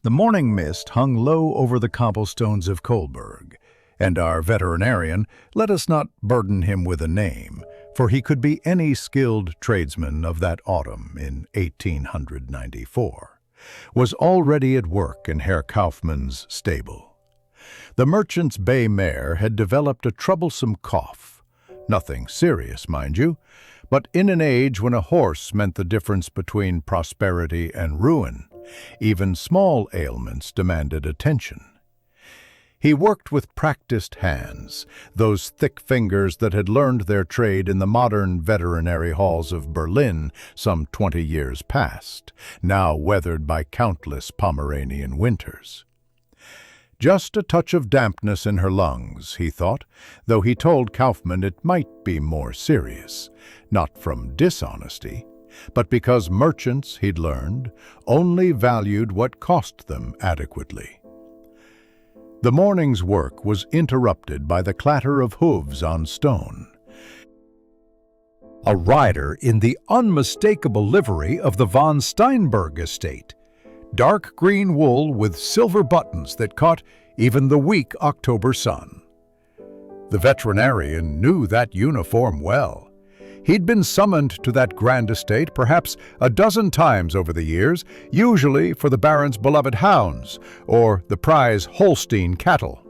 The morning mist hung low over the cobblestones of Kolberg, and our veterinarian, let us not burden him with a name, for he could be any skilled tradesman of that autumn in 1894, was already at work in Herr Kaufmann's stable. The merchant's bay mare had developed a troublesome cough. Nothing serious, mind you, but in an age when a horse meant the difference between prosperity and ruin, even small ailments demanded attention. He worked with practiced hands, those thick fingers that had learned their trade in the modern veterinary halls of Berlin some 20 years past, now weathered by countless Pomeranian winters. Just a touch of dampness in her lungs, he thought, though he told Kaufmann it might be more serious, not from dishonesty, but because merchants, he'd learned, only valued what cost them adequately. The morning's work was interrupted by the clatter of hooves on stone. A rider in the unmistakable livery of the von Steinberg estate, dark green wool with silver buttons that caught even the weak October sun. The veterinarian knew that uniform well. He'd been summoned to that grand estate perhaps a dozen times over the years, usually for the Baron's beloved hounds or the prize Holstein cattle.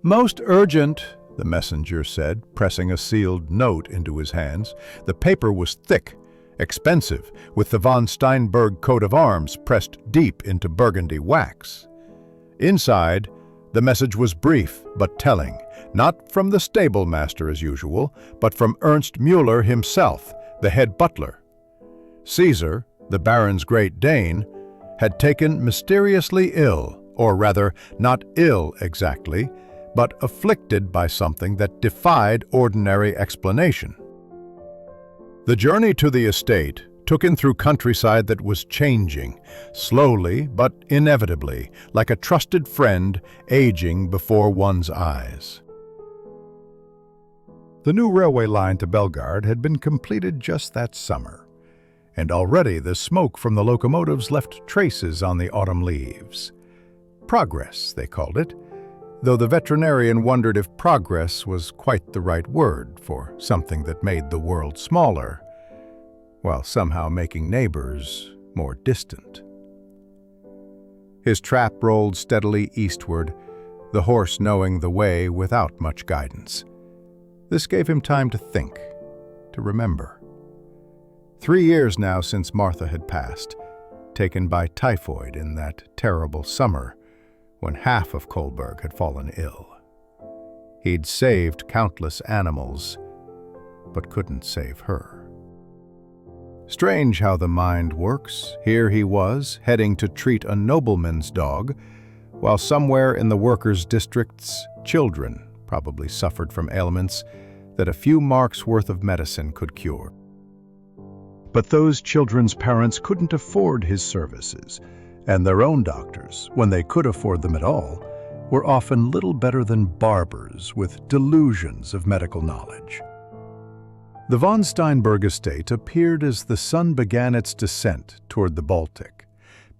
"Most urgent," the messenger said, pressing a sealed note into his hands. The paper was thick, expensive, with the von Steinberg coat of arms pressed deep into burgundy wax. Inside, the message was brief but telling, not from the stable master as usual, but from Ernst Müller himself, the head butler. Caesar, the Baron's Great Dane, had taken mysteriously ill, or rather, not ill exactly, but afflicted by something that defied ordinary explanation. The journey to the estate took him through countryside that was changing, slowly but inevitably, like a trusted friend aging before one's eyes. The new railway line to Belgard had been completed just that summer, and already the smoke from the locomotives left traces on the autumn leaves. Progress, they called it, though the veterinarian wondered if progress was quite the right word for something that made the world smaller, while somehow making neighbors more distant. His trap rolled steadily eastward, the horse knowing the way without much guidance. This gave him time to think, to remember. 3 years now since Martha had passed, taken by typhoid in that terrible summer when half of Kolberg had fallen ill. He'd saved countless animals, but couldn't save her. Strange how the mind works. Here he was, heading to treat a nobleman's dog, while somewhere in the workers' districts, children probably suffered from ailments that a few marks' worth of medicine could cure. But those children's parents couldn't afford his services, and their own doctors, when they could afford them at all, were often little better than barbers with delusions of medical knowledge. The von Steinberg estate appeared as the sun began its descent toward the Baltic,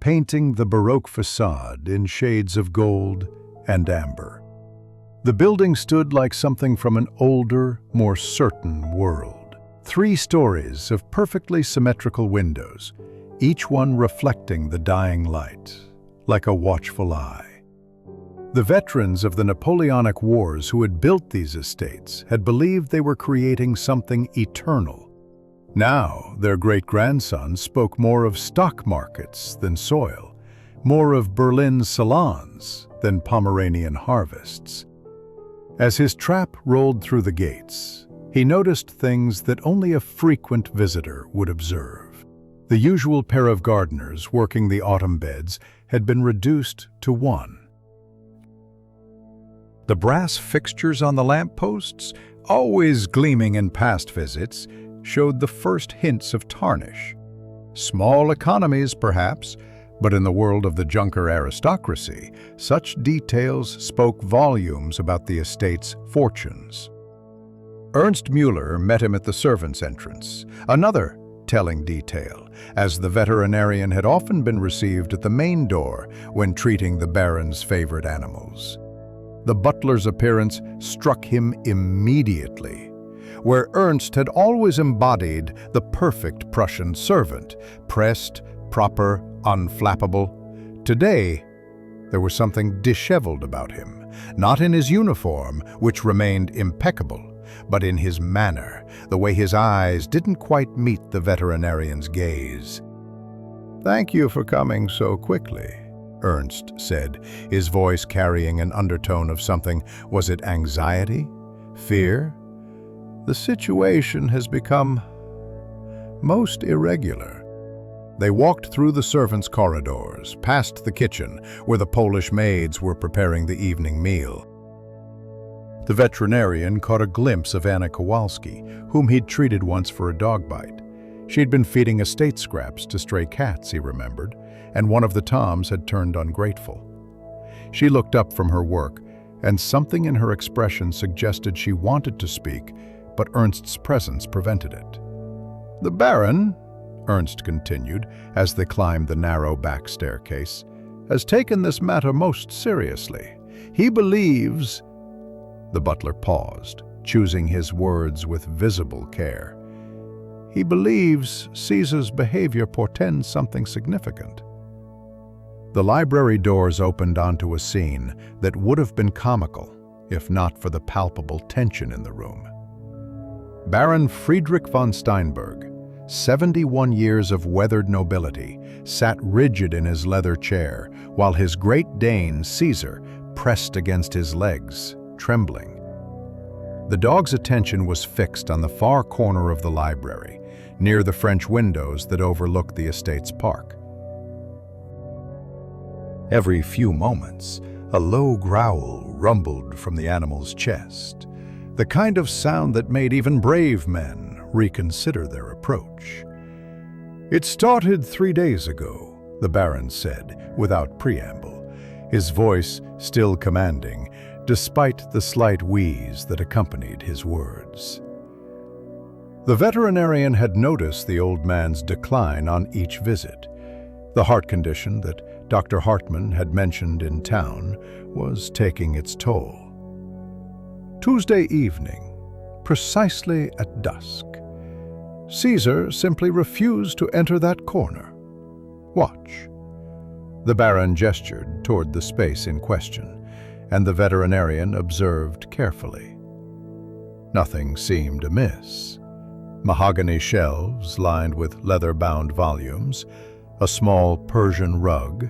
painting the Baroque facade in shades of gold and amber. The building stood like something from an older, more certain world. 3 stories of perfectly symmetrical windows, each one reflecting the dying light, like a watchful eye. The veterans of the Napoleonic Wars who had built these estates had believed they were creating something eternal. Now, their great-grandsons spoke more of stock markets than soil, more of Berlin salons than Pomeranian harvests. As his trap rolled through the gates, he noticed things that only a frequent visitor would observe. The usual pair of gardeners working the autumn beds had been reduced to one. The brass fixtures on the lampposts, always gleaming in past visits, showed the first hints of tarnish. Small economies, perhaps, but in the world of the Junker aristocracy, such details spoke volumes about the estate's fortunes. Ernst Müller met him at the servants' entrance, another telling detail, as the veterinarian had often been received at the main door when treating the Baron's favorite animals. The butler's appearance struck him immediately. Where Ernst had always embodied the perfect Prussian servant, pressed, proper, unflappable, today there was something disheveled about him, not in his uniform, which remained impeccable, but in his manner, the way his eyes didn't quite meet the veterinarian's gaze. "Thank you for coming so quickly," Ernst said, his voice carrying an undertone of something. Was it anxiety? Fear? "The situation has become most irregular." They walked through the servants' corridors, past the kitchen, where the Polish maids were preparing the evening meal. The veterinarian caught a glimpse of Anna Kowalski, whom he'd treated once for a dog bite. She'd been feeding estate scraps to stray cats, he remembered, and one of the Toms had turned ungrateful. She looked up from her work, and something in her expression suggested she wanted to speak, but Ernst's presence prevented it. "The Baron," Ernst continued as they climbed the narrow back staircase, "has taken this matter most seriously. He believes—" The butler paused, choosing his words with visible care. "He believes Caesar's behavior portends something significant." The library doors opened onto a scene that would have been comical, if not for the palpable tension in the room. Baron Friedrich von Steinberg, 71 years of weathered nobility, sat rigid in his leather chair, while his Great Dane, Caesar, pressed against his legs, trembling. The dog's attention was fixed on the far corner of the library, near the French windows that overlooked the estate's park. Every few moments, a low growl rumbled from the animal's chest, the kind of sound that made even brave men reconsider their approach. "It started 3 days ago," the Baron said, without preamble, his voice still commanding, despite the slight wheeze that accompanied his words. The veterinarian had noticed the old man's decline on each visit. The heart condition that Dr. Hartmann had mentioned in town was taking its toll. Tuesday evening, precisely at dusk, Caesar simply refused to enter that corner. Watch." The Baron gestured toward the space in question, and the veterinarian observed carefully. Nothing seemed amiss. Mahogany shelves lined with leather-bound volumes, a small Persian rug,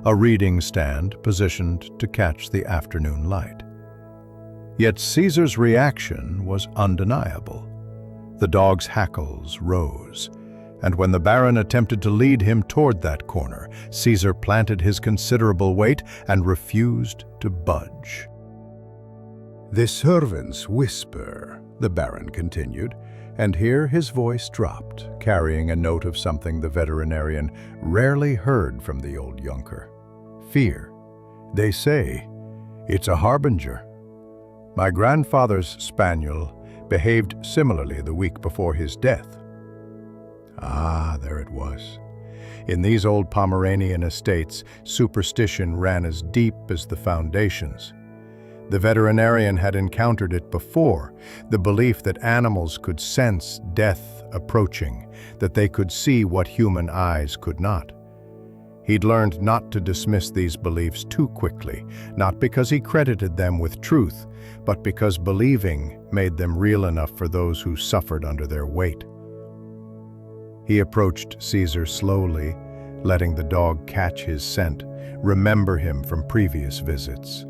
a reading stand positioned to catch the afternoon light. Yet Caesar's reaction was undeniable. The dog's hackles rose, and when the Baron attempted to lead him toward that corner, Caesar planted his considerable weight and refused to budge. "The servants whisper," the Baron continued, and here his voice dropped, carrying a note of something the veterinarian rarely heard from the old Junker. "Fear. They say it's a harbinger. My grandfather's spaniel behaved similarly the week before his death." Ah, there it was. In these old Pomeranian estates, superstition ran as deep as the foundations. The veterinarian had encountered it before, the belief that animals could sense death approaching, that they could see what human eyes could not. He'd learned not to dismiss these beliefs too quickly, not because he credited them with truth, but because believing made them real enough for those who suffered under their weight. He approached Caesar slowly, letting the dog catch his scent, remember him from previous visits.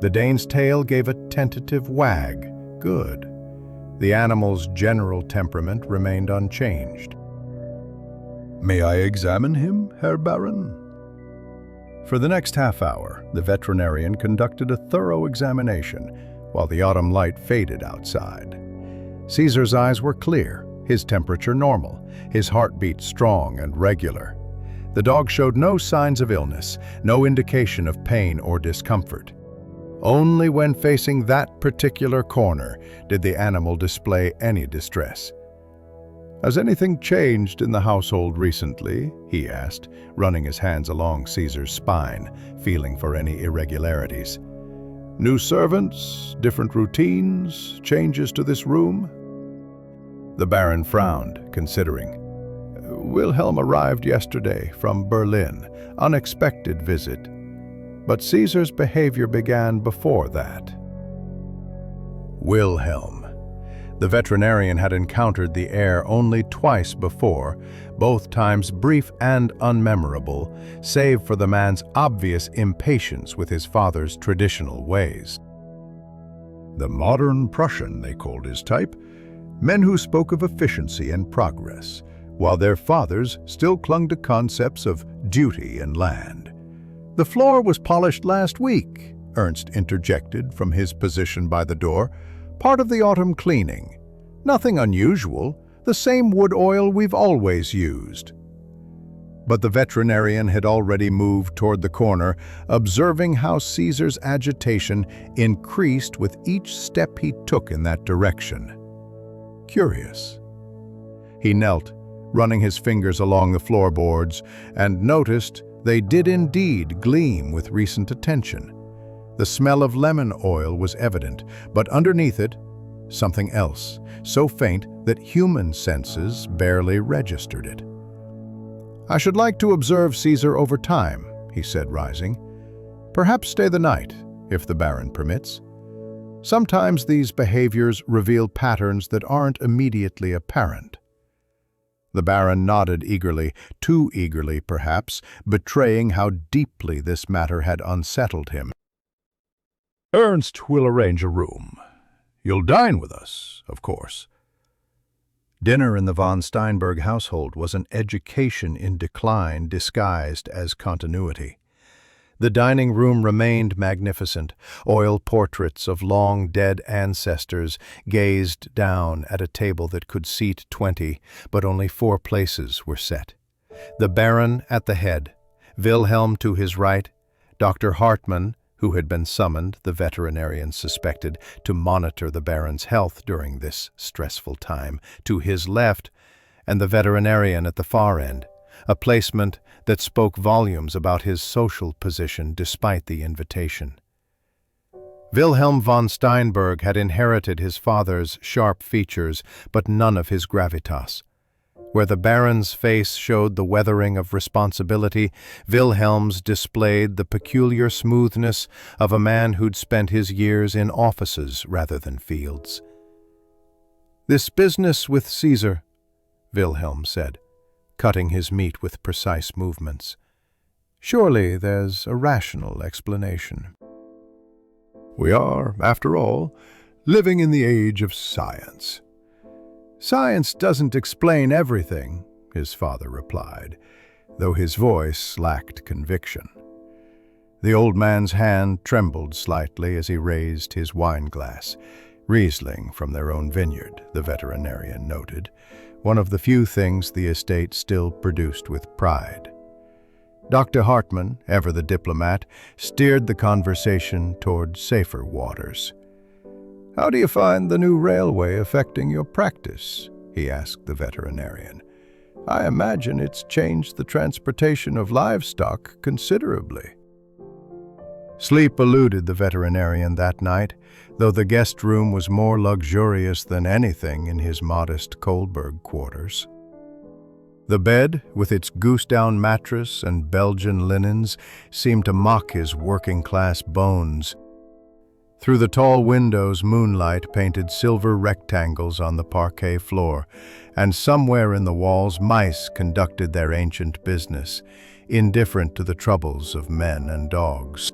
The Dane's tail gave a tentative wag. Good. The animal's general temperament remained unchanged. "May I examine him, Herr Baron?" For the next half hour, the veterinarian conducted a thorough examination while the autumn light faded outside. Caesar's eyes were clear, his temperature normal, his heartbeat strong and regular. The dog showed no signs of illness, no indication of pain or discomfort. Only when facing that particular corner did the animal display any distress. "Has anything changed in the household recently?" he asked, running his hands along Caesar's spine, feeling for any irregularities. "New servants, different routines, changes to this room?" The Baron frowned, considering. "Wilhelm arrived yesterday from Berlin, unexpected visit. But Caesar's behavior began before that." Wilhelm. The veterinarian had encountered the heir only twice before, both times brief and unmemorable, save for the man's obvious impatience with his father's traditional ways. The modern Prussian, they called his type, men who spoke of efficiency and progress, while their fathers still clung to concepts of duty and land. "The floor was polished last week," Ernst interjected from his position by the door. "Part of the autumn cleaning. Nothing unusual, the same wood oil we've always used." But the veterinarian had already moved toward the corner, observing how Caesar's agitation increased with each step he took in that direction. Curious. He knelt, running his fingers along the floorboards, and noticed they did indeed gleam with recent attention. The smell of lemon oil was evident, but underneath it, something else, so faint that human senses barely registered it. "I should like to observe Caesar over time," he said, rising. "Perhaps stay the night, if the Baron permits. Sometimes these behaviors reveal patterns that aren't immediately apparent." The Baron nodded eagerly, too eagerly perhaps, betraying how deeply this matter had unsettled him. "Ernst will arrange a room. You'll dine with us, of course." Dinner in the von Steinberg household was an education in decline disguised as continuity. The dining room remained magnificent. Oil portraits of long-dead ancestors gazed down at a table that could seat 20, but only 4 places were set. The Baron at the head, Wilhelm to his right, Dr. Hartmann, who had been summoned, the veterinarian suspected, to monitor the Baron's health during this stressful time, to his left, and the veterinarian at the far end, a placement that spoke volumes about his social position despite the invitation. Wilhelm von Steinberg had inherited his father's sharp features, but none of his gravitas. Where the Baron's face showed the weathering of responsibility, Wilhelm's displayed the peculiar smoothness of a man who'd spent his years in offices rather than fields. "This business with Caesar," Wilhelm said, cutting his meat with precise movements. "Surely there's a rational explanation." "We are, after all, living in the age of science." "Science doesn't explain everything," his father replied, though his voice lacked conviction. The old man's hand trembled slightly as he raised his wineglass. Riesling from their own vineyard, the veterinarian noted, one of the few things the estate still produced with pride. Dr. Hartmann, ever the diplomat, steered the conversation toward safer waters. "How do you find the new railway affecting your practice?" he asked the veterinarian. "I imagine it's changed the transportation of livestock considerably." Sleep eluded the veterinarian that night, though the guest room was more luxurious than anything in his modest Kohlberg quarters. The bed, with its goose-down mattress and Belgian linens, seemed to mock his working-class bones. Through the tall windows, moonlight painted silver rectangles on the parquet floor, and somewhere in the walls mice conducted their ancient business, indifferent to the troubles of men and dogs.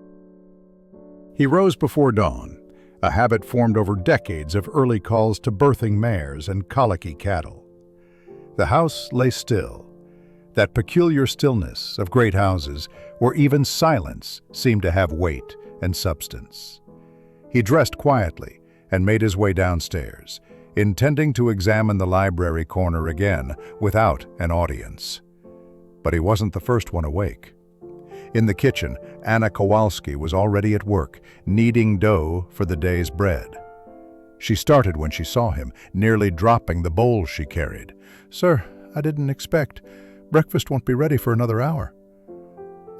He rose before dawn, a habit formed over decades of early calls to birthing mares and colicky cattle. The house lay still, that peculiar stillness of great houses where even silence seemed to have weight and substance. He dressed quietly and made his way downstairs, intending to examine the library corner again without an audience. But he wasn't the first one awake. In the kitchen, Anna Kowalski was already at work, kneading dough for the day's bread. She started when she saw him, nearly dropping the bowl she carried. "Sir, I didn't expect. Breakfast won't be ready for another hour."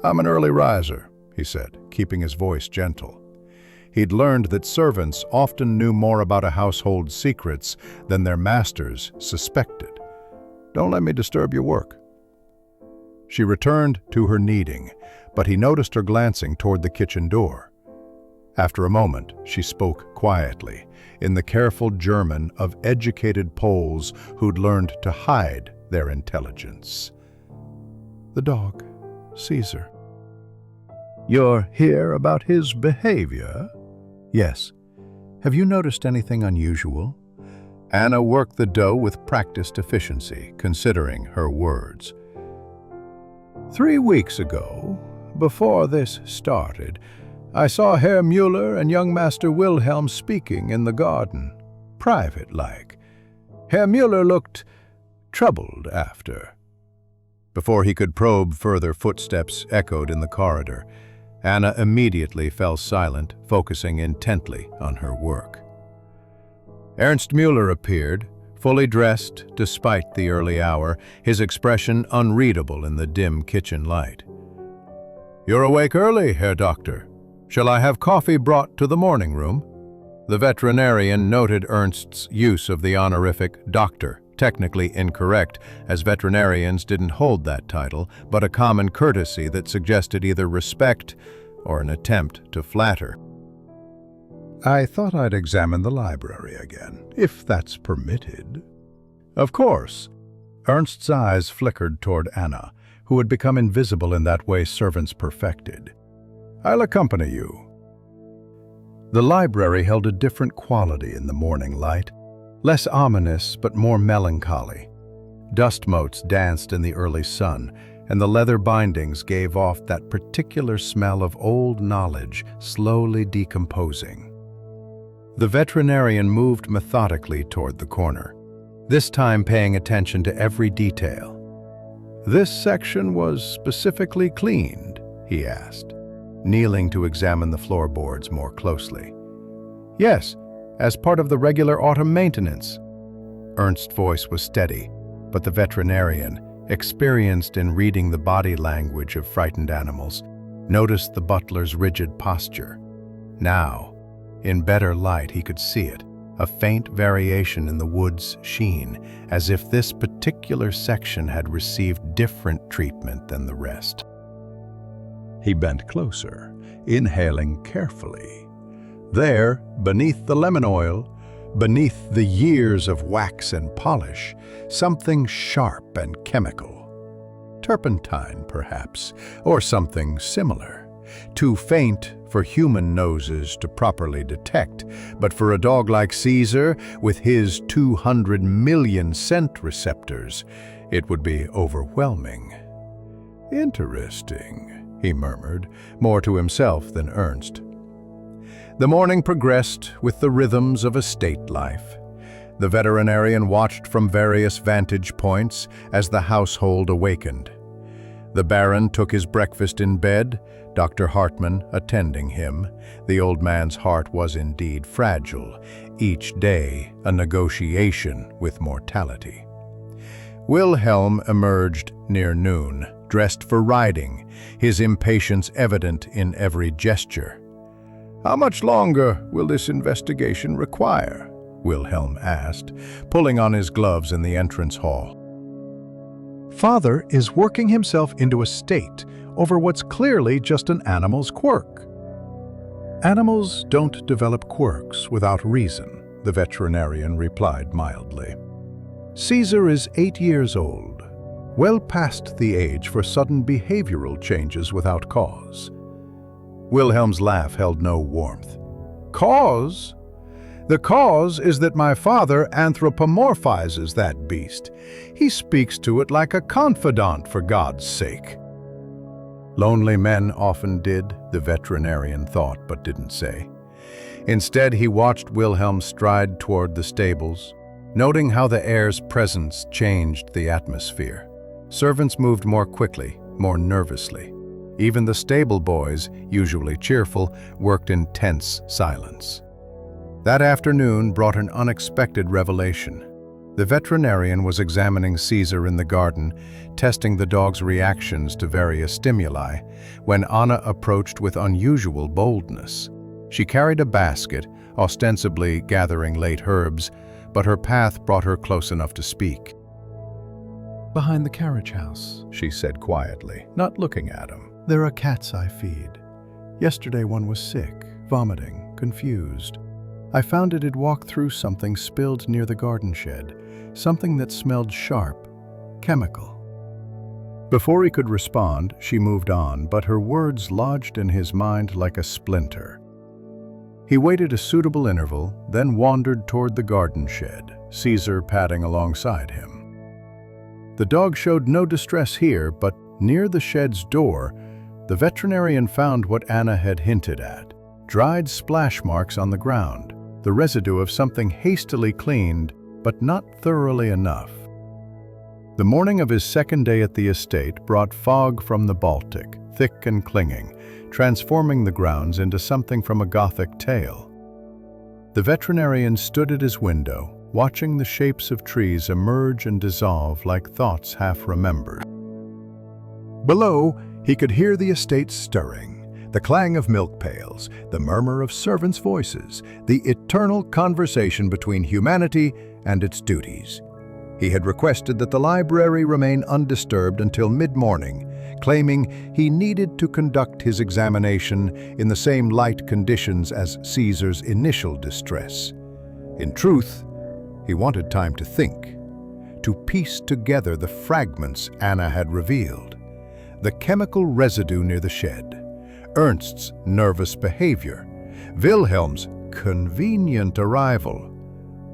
"I'm an early riser," he said, keeping his voice gentle. He'd learned that servants often knew more about a household's secrets than their masters suspected. "Don't let me disturb your work." She returned to her kneading, but he noticed her glancing toward the kitchen door. After a moment, she spoke quietly, in the careful German of educated Poles who'd learned to hide their intelligence. "The dog, Caesar." "You're here about his behavior?" "Yes. Have you noticed anything unusual?" Anna worked the dough with practiced efficiency, considering her words. 3 weeks ago, before this started, I saw Herr Müller and young Master Wilhelm speaking in the garden, private-like. Herr Müller looked troubled after." Before he could probe further, footsteps echoed in the corridor. Anna immediately fell silent, focusing intently on her work. Ernst Müller appeared, fully dressed despite the early hour, his expression unreadable in the dim kitchen light. "You're awake early, Herr Doctor. Shall I have coffee brought to the morning room?" The veterinarian noted Ernst's use of the honorific doctor, technically incorrect, as veterinarians didn't hold that title, but a common courtesy that suggested either respect or an attempt to flatter. "I thought I'd examine the library again, if that's permitted." "Of course." Ernst's eyes flickered toward Anna, who had become invisible in that way servants perfected. "I'll accompany you." The library held a different quality in the morning light, less ominous but more melancholy. Dust motes danced in the early sun, and the leather bindings gave off that particular smell of old knowledge slowly decomposing. The veterinarian moved methodically toward the corner, this time paying attention to every detail. "This section was specifically cleaned?" he asked, kneeling to examine the floorboards more closely. "Yes, as part of the regular autumn maintenance." Ernst's voice was steady, but the veterinarian, experienced in reading the body language of frightened animals, noticed the butler's rigid posture. Now, in better light, he could see it, a faint variation in the wood's sheen, as if this particular section had received different treatment than the rest. He bent closer, inhaling carefully. There, beneath the lemon oil, beneath the years of wax and polish, something sharp and chemical. Turpentine, perhaps, or something similar. Too faint for human noses to properly detect, but for a dog like Caesar, with his 200 million scent receptors, it would be overwhelming. "Interesting," he murmured, more to himself than Ernst. The morning progressed with the rhythms of estate life. The veterinarian watched from various vantage points as the household awakened. The Baron took his breakfast in bed, Dr. Hartmann attending him. The old man's heart was indeed fragile, each day a negotiation with mortality. Wilhelm emerged near noon, dressed for riding, his impatience evident in every gesture. "How much longer will this investigation require?" Wilhelm asked, pulling on his gloves in the entrance hall. "Father is working himself into a state over what's clearly just an animal's quirk." "Animals don't develop quirks without reason," the veterinarian replied mildly. "Caesar is 8 years old, well past the age for sudden behavioral changes without cause." Wilhelm's laugh held no warmth. "Cause? The cause is that my father anthropomorphizes that beast. He speaks to it like a confidant, for God's sake." Lonely men often did, the veterinarian thought but didn't say. Instead, he watched Wilhelm stride toward the stables, noting how the heir's presence changed the atmosphere. Servants moved more quickly, more nervously. Even the stable boys, usually cheerful, worked in tense silence. That afternoon brought an unexpected revelation. The veterinarian was examining Caesar in the garden, testing the dog's reactions to various stimuli, when Anna approached with unusual boldness. She carried a basket, ostensibly gathering late herbs, but her path brought her close enough to speak. "Behind the carriage house," She said quietly, not looking at him. "there are cats I feed. Yesterday one was sick, vomiting, confused. I found it had walked through something spilled near the garden shed, something that smelled sharp, chemical." Before he could respond, she moved on, but her words lodged in his mind like a splinter. He waited a suitable interval, then wandered toward the garden shed, Caesar padding alongside him. The dog showed no distress here, but near the shed's door, the veterinarian found what Anna had hinted at: dried splash marks on the ground, the residue of something hastily cleaned, but not thoroughly enough. The morning of his second day at the estate brought fog from the Baltic, thick and clinging, transforming the grounds into something from a Gothic tale. The veterinarian stood at his window, watching the shapes of trees emerge and dissolve like thoughts half remembered. Below, he could hear the estate stirring, the clang of milk pails, the murmur of servants' voices, the eternal conversation between humanity and its duties. He had requested that the library remain undisturbed until mid-morning, claiming he needed to conduct his examination in the same light conditions as Caesar's initial distress. In truth, he wanted time to think, to piece together the fragments Anna had revealed. The chemical residue near the shed, Ernst's nervous behavior, Wilhelm's convenient arrival.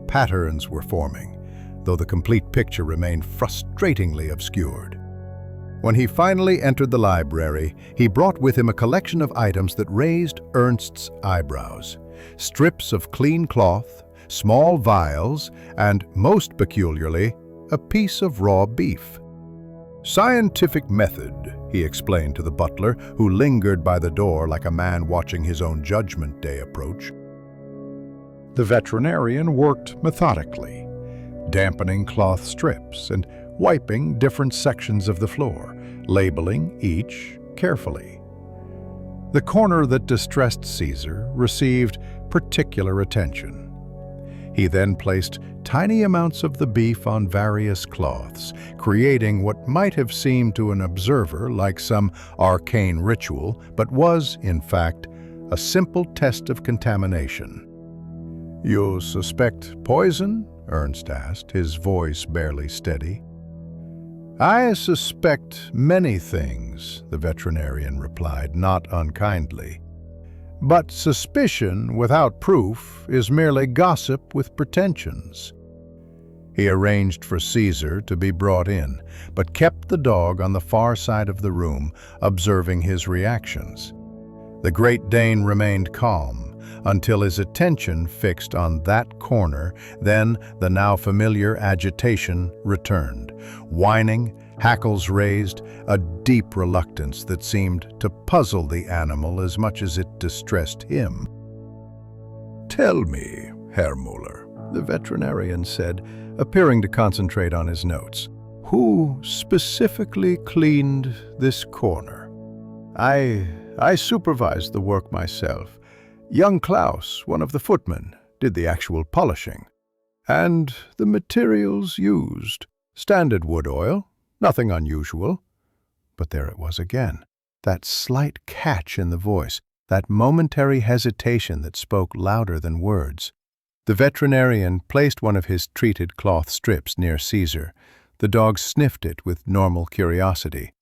Patterns were forming, though the complete picture remained frustratingly obscured. When he finally entered the library, he brought with him a collection of items that raised Ernst's eyebrows. Strips of clean cloth, small vials, and, most peculiarly, a piece of raw beef. "Scientific method," he explained to the butler, who lingered by the door like a man watching his own judgment day approach. The veterinarian worked methodically, dampening cloth strips and wiping different sections of the floor, labeling each carefully. The corner that distressed Caesar received particular attention. He then placed tiny amounts of the beef on various cloths, creating what might have seemed to an observer like some arcane ritual, but was, in fact, a simple test of contamination. "You suspect poison?" Ernst asked, his voice barely steady. "I suspect many things," the veterinarian replied, not unkindly. "But suspicion without proof is merely gossip with pretensions." He arranged for Caesar to be brought in, but kept the dog on the far side of the room, observing his reactions. The Great Dane remained calm until his attention fixed on that corner. Then the now familiar agitation returned. Whining, hackles raised, a deep reluctance that seemed to puzzle the animal as much as it distressed him. "Tell me, Herr Muller," the veterinarian said, appearing to concentrate on his notes, "who specifically cleaned this corner?" I supervised the work myself. Young Klaus, one of the footmen, did the actual polishing. And the materials used: standard wood oil, nothing unusual." But there it was again, that slight catch in the voice, that momentary hesitation that spoke louder than words. The veterinarian placed one of his treated cloth strips near Caesar. The dog sniffed it with normal curiosity.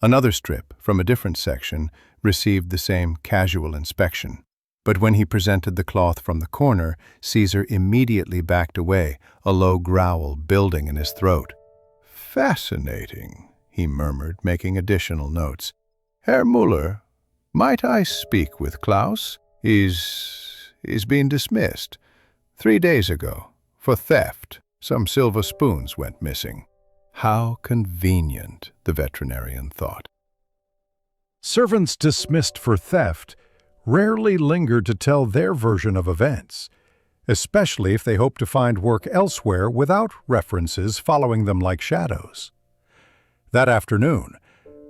Another strip, from a different section, received the same casual inspection. But when he presented the cloth from the corner, Caesar immediately backed away, a low growl building in his throat. "Fascinating," he murmured, making additional notes. "Herr Muller, might I speak with Klaus? He's been dismissed 3 days ago for theft. Some silver spoons went missing." How convenient, the veterinarian thought. Servants dismissed for theft rarely lingered to tell their version of events. especially if they hope to find work elsewhere without references following them like shadows. That afternoon,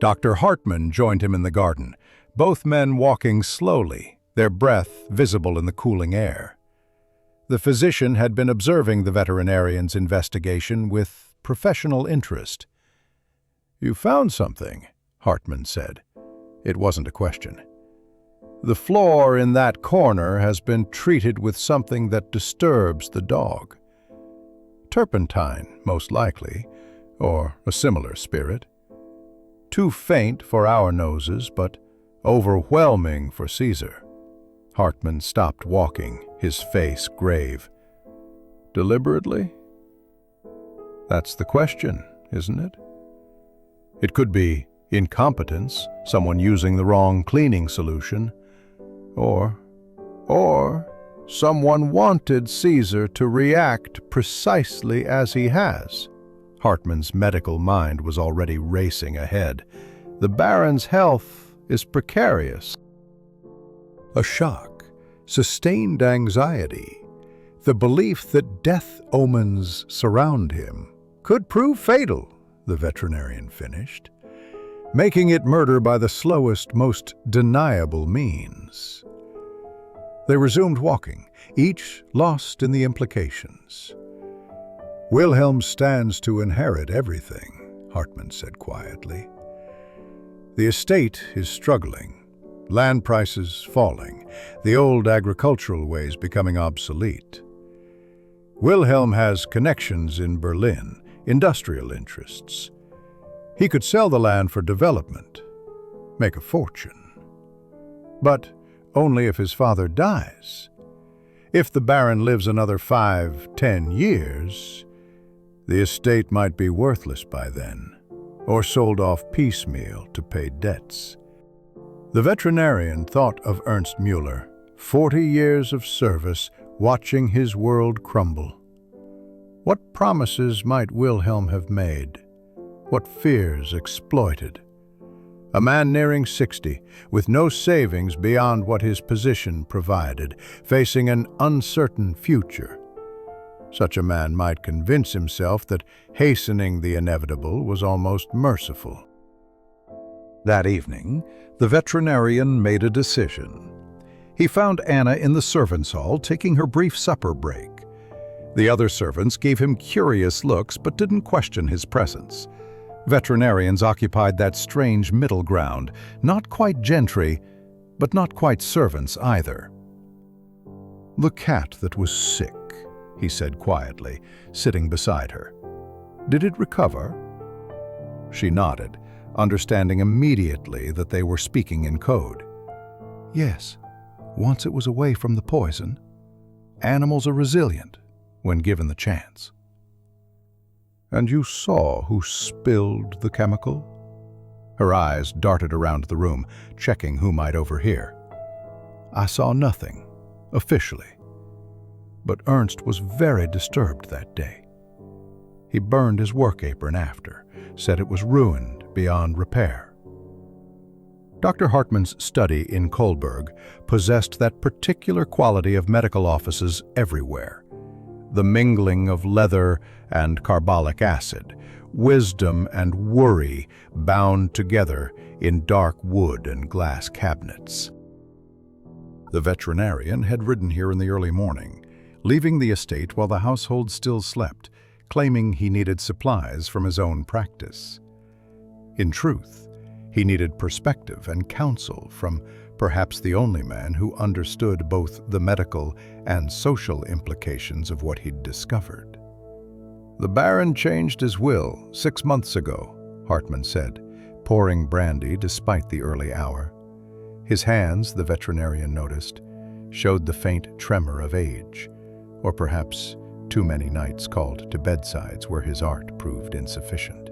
Dr. Hartman joined him in the garden, both men walking slowly, their breath visible in the cooling air. The physician had been observing the veterinarian's investigation with professional interest. "You found something," Hartman said. It wasn't a question. "The floor in that corner has been treated with something that disturbs the dog. Turpentine, most likely, or a similar spirit. Too faint for our noses, but overwhelming for Caesar." Hartman stopped walking, his face grave. "Deliberately? That's the question, isn't it? It could be incompetence, someone using the wrong cleaning solution, or someone wanted Caesar to react precisely as he has." Hartman's medical mind was already racing ahead. "The Baron's health is precarious. A shock, sustained anxiety, the belief that death omens surround him could prove fatal," the veterinarian finished, "making it murder by the slowest, most deniable means." They resumed walking, each lost in the implications. "Wilhelm stands to inherit everything," Hartman said quietly. "The estate is struggling. Land prices falling, the old agricultural ways becoming obsolete. Wilhelm has connections in Berlin, industrial interests. He could sell the land for development, make a fortune. But only if his father dies. If the Baron lives another 5-10 years, the estate might be worthless by then, or sold off piecemeal to pay debts." The veterinarian thought of Ernst Müller, 40 years of service, watching his world crumble. What promises might Wilhelm have made? What fears exploited? A man nearing 60, with no savings beyond what his position provided, facing an uncertain future. Such a man might convince himself that hastening the inevitable was almost merciful. That evening, the veterinarian made a decision. He found Anna in the servants' hall taking her brief supper break. The other servants gave him curious looks but didn't question his presence. Veterinarians occupied that strange middle ground, not quite gentry, but not quite servants either. "The cat that was sick," he said quietly, sitting beside her. "Did it recover?" She nodded, understanding immediately that they were speaking in code. "Yes, once it was away from the poison. Animals are resilient when given the chance." "And you saw who spilled the chemical?" Her eyes darted around the room, checking who might overhear. "I saw nothing, officially. But Ernst was very disturbed that day. He burned his work apron after, said it was ruined beyond repair." Dr. Hartman's study in Kolberg possessed that particular quality of medical offices everywhere. The mingling of leather and carbolic acid, wisdom and worry bound together in dark wood and glass cabinets. The veterinarian had ridden here in the early morning, leaving the estate while the household still slept, claiming he needed supplies from his own practice. In truth, he needed perspective and counsel from perhaps the only man who understood both the medical and social implications of what he'd discovered. "The Baron changed his will 6 months ago," Hartman said, pouring brandy despite the early hour. His hands, the veterinarian noticed, showed the faint tremor of age, or perhaps too many nights called to bedsides where his art proved insufficient.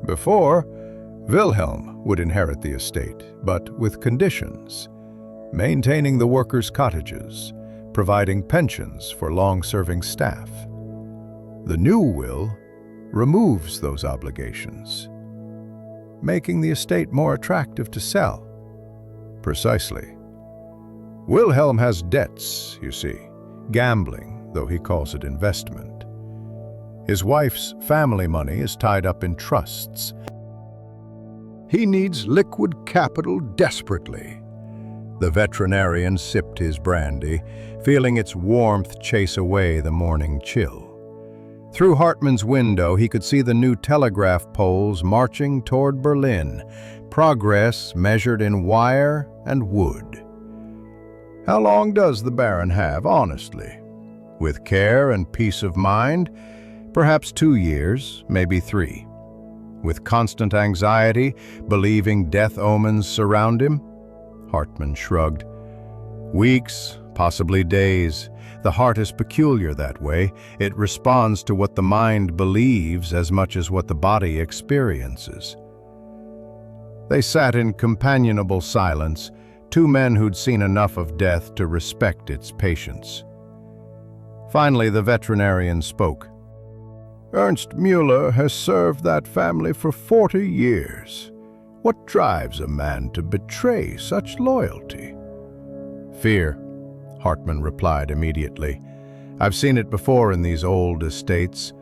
"Before, Wilhelm would inherit the estate, but with conditions, maintaining the workers' cottages, providing pensions for long-serving staff. The new will removes those obligations, making the estate more attractive to sell." "Precisely. Wilhelm has debts, you see, gambling, though he calls it investment. His wife's family money is tied up in trusts. He needs liquid capital desperately. The veterinarian sipped his brandy, feeling its warmth chase away the morning chill. Through Hartman's window, he could see the new telegraph poles marching toward Berlin, progress measured in wire and wood. How long does the Baron have, honestly? With care and peace of mind, perhaps 2 years, maybe 3. With constant anxiety, believing death omens surround him? Hartman shrugged. Weeks, possibly days. The heart is peculiar that way. It responds to what the mind believes as much as what the body experiences. They sat in companionable silence, 2 men who'd seen enough of death to respect its patience. Finally, the veterinarian spoke. Ernst Müller has served that family for 40 years. What drives a man to betray such loyalty? Fear, Hartman replied immediately. I've seen it before in these old estates.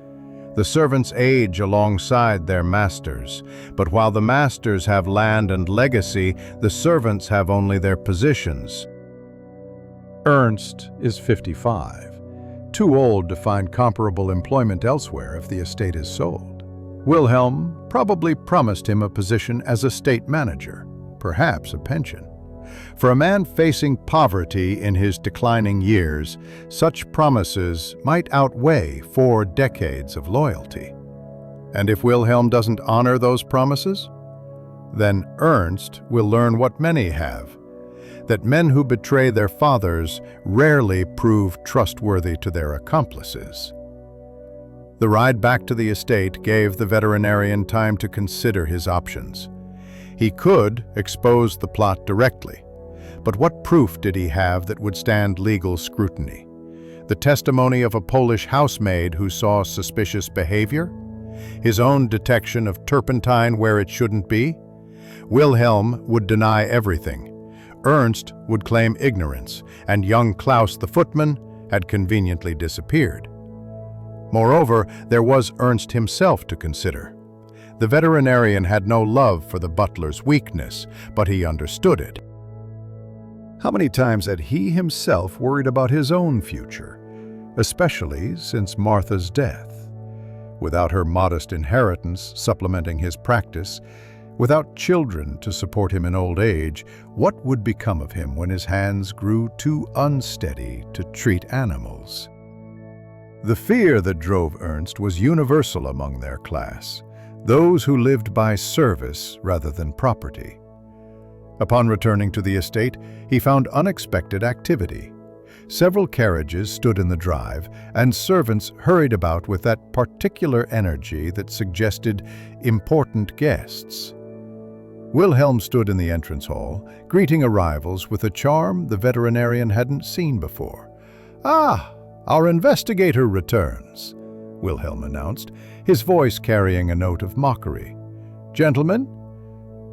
The servants age alongside their masters, but while the masters have land and legacy, the servants have only their positions. Ernst is 55, too old to find comparable employment elsewhere if the estate is sold. Wilhelm probably promised him a position as estate manager, perhaps a pension. For a man facing poverty in his declining years, such promises might outweigh 4 decades of loyalty. And if Wilhelm doesn't honor those promises, then Ernst will learn what many have, that men who betray their fathers rarely prove trustworthy to their accomplices. The ride back to the estate gave the veterinarian time to consider his options. He could expose the plot directly, but what proof did he have that would stand legal scrutiny? The testimony of a Polish housemaid who saw suspicious behavior? His own detection of turpentine where it shouldn't be? Wilhelm would deny everything. Ernst would claim ignorance, and young Klaus the footman had conveniently disappeared. Moreover, there was Ernst himself to consider. The veterinarian had no love for the butler's weakness, but he understood it. How many times had he himself worried about his own future, especially since Martha's death? Without her modest inheritance supplementing his practice, without children to support him in old age, what would become of him when his hands grew too unsteady to treat animals? The fear that drove Ernst was universal among their class, those who lived by service rather than property. Upon returning to the estate, he found unexpected activity. Several carriages stood in the drive, and servants hurried about with that particular energy that suggested important guests. Wilhelm stood in the entrance hall, greeting arrivals with a charm the veterinarian hadn't seen before. "Ah, our investigator returns," Wilhelm announced, his voice carrying a note of mockery. "Gentlemen,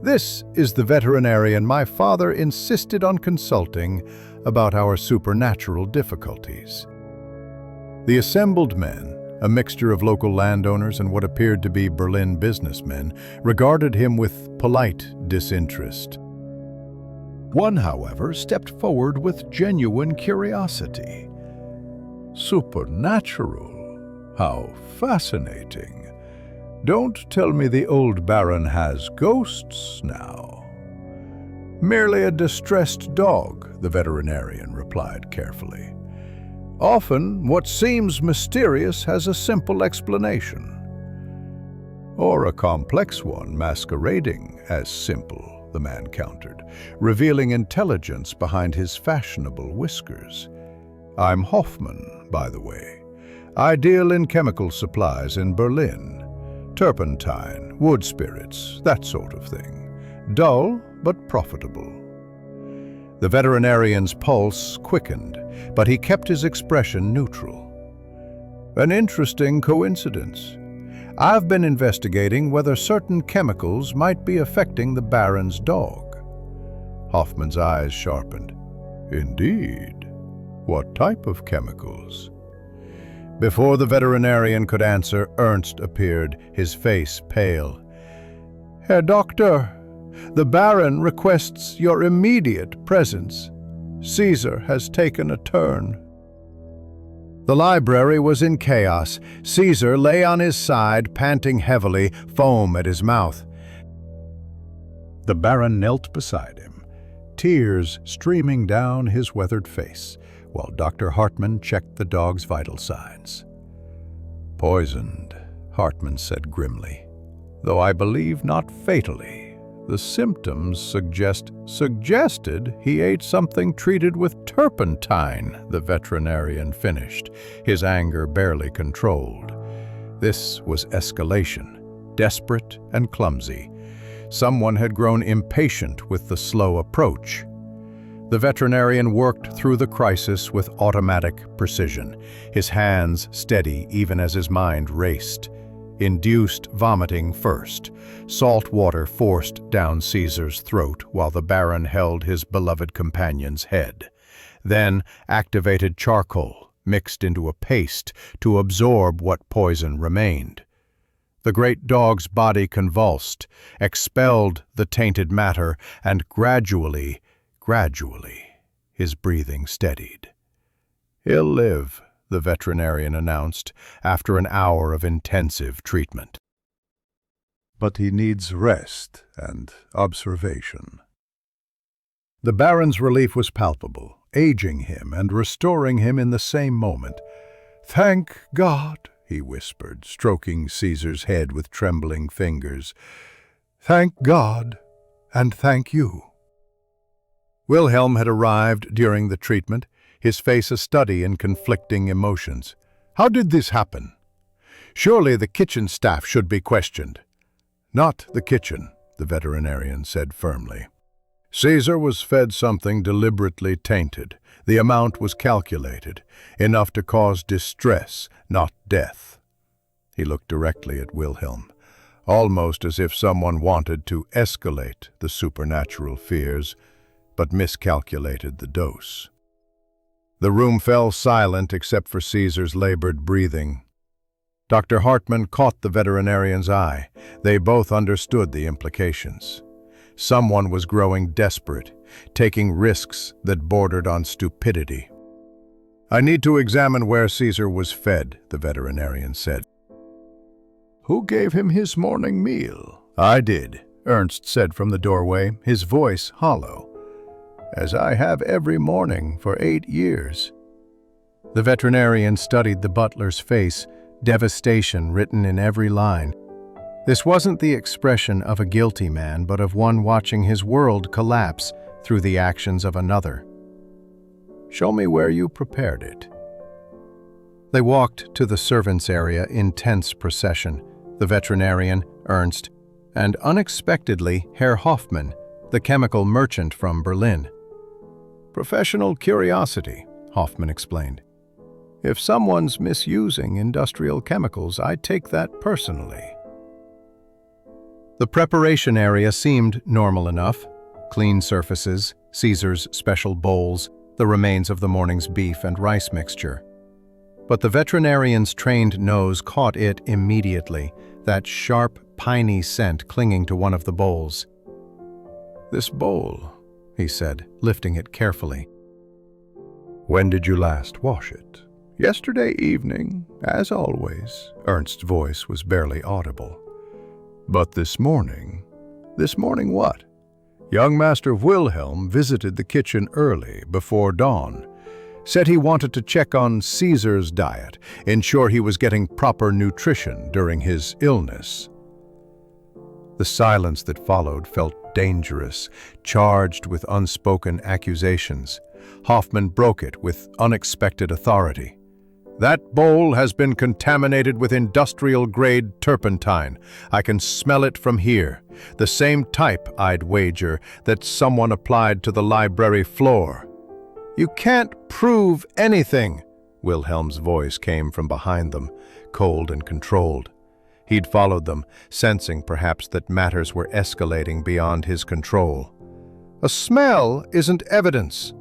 this is the veterinarian my father insisted on consulting about our supernatural difficulties." The assembled men, a mixture of local landowners and what appeared to be Berlin businessmen, regarded him with polite disinterest. One, however, stepped forward with genuine curiosity. "Supernatural? How fascinating. Don't tell me the old Baron has ghosts now." "Merely a distressed dog," the veterinarian replied carefully. "Often, what seems mysterious has a simple explanation." "Or a complex one masquerading as simple," the man countered, revealing intelligence behind his fashionable whiskers. "I'm Hoffman, by the way. I deal in chemical supplies in Berlin. Turpentine, wood spirits, that sort of thing. Dull, but profitable." The veterinarian's pulse quickened, but he kept his expression neutral. "An interesting coincidence. I've been investigating whether certain chemicals might be affecting the Baron's dog." Hoffman's eyes sharpened. "Indeed. What type of chemicals? Before the veterinarian could answer, Ernst appeared, his face pale. Herr Doctor, the Baron requests your immediate presence. Caesar has taken a turn. The library was in chaos. Caesar lay on his side, panting heavily, foam at his mouth. The Baron knelt beside him, tears streaming down his weathered face, while Dr. Hartmann checked the dog's vital signs. Poisoned, Hartmann said grimly, though I believe not fatally. The symptoms suggested he ate something treated with turpentine, the veterinarian finished, his anger barely controlled. This was escalation, desperate and clumsy. Someone had grown impatient with the slow approach. The veterinarian worked through the crisis with automatic precision, his hands steady even as his mind raced. Induced vomiting first. Salt water forced down Caesar's throat while the Baron held his beloved companion's head. Then activated charcoal, mixed into a paste to absorb what poison remained. The great dog's body convulsed, expelled the tainted matter, and gradually, his breathing steadied. He'll live, the veterinarian announced, after an hour of intensive treatment. But he needs rest and observation. The Baron's relief was palpable, aging him and restoring him in the same moment. Thank God, he whispered, stroking Caesar's head with trembling fingers. Thank God, and thank you. Wilhelm had arrived during the treatment, his face a study in conflicting emotions. How did this happen? Surely the kitchen staff should be questioned. Not the kitchen, the veterinarian said firmly. Caesar was fed something deliberately tainted. The amount was calculated, enough to cause distress, not death. He looked directly at Wilhelm, almost as if someone wanted to escalate the supernatural fears, but miscalculated the dose. The room fell silent except for Caesar's labored breathing. Dr. Hartmann caught the veterinarian's eye. They both understood the implications. Someone was growing desperate, taking risks that bordered on stupidity. I need to examine where Caesar was fed, the veterinarian said. Who gave him his morning meal? I did, Ernst said from the doorway, his voice hollow. As I have every morning for 8 years. The veterinarian studied the butler's face, devastation written in every line. This wasn't the expression of a guilty man, but of one watching his world collapse through the actions of another. Show me where you prepared it. They walked to the servants' area in tense procession, the veterinarian, Ernst, and unexpectedly Herr Hoffmann, the chemical merchant from Berlin. Professional curiosity, Hoffmann explained. If someone's misusing industrial chemicals, I take that personally. The preparation area seemed normal enough. Clean surfaces, Caesar's special bowls, the remains of the morning's beef and rice mixture. But the veterinarian's trained nose caught it immediately, that sharp, piney scent clinging to one of the bowls. This bowl, he said, lifting it carefully. When did you last wash it? Yesterday evening, as always. Ernst's voice was barely audible. But this morning what? Young Master Wilhelm visited the kitchen early, before dawn. Said he wanted to check on Caesar's diet, ensure he was getting proper nutrition during his illness. The silence that followed felt dangerous, charged with unspoken accusations. Hoffmann broke it with unexpected authority. That bowl has been contaminated with industrial-grade turpentine. I can smell it from here. The same type, I'd wager, that someone applied to the library floor. You can't prove anything, Wilhelm's voice came from behind them, cold and controlled. He'd followed them, sensing perhaps that matters were escalating beyond his control. A smell isn't evidence.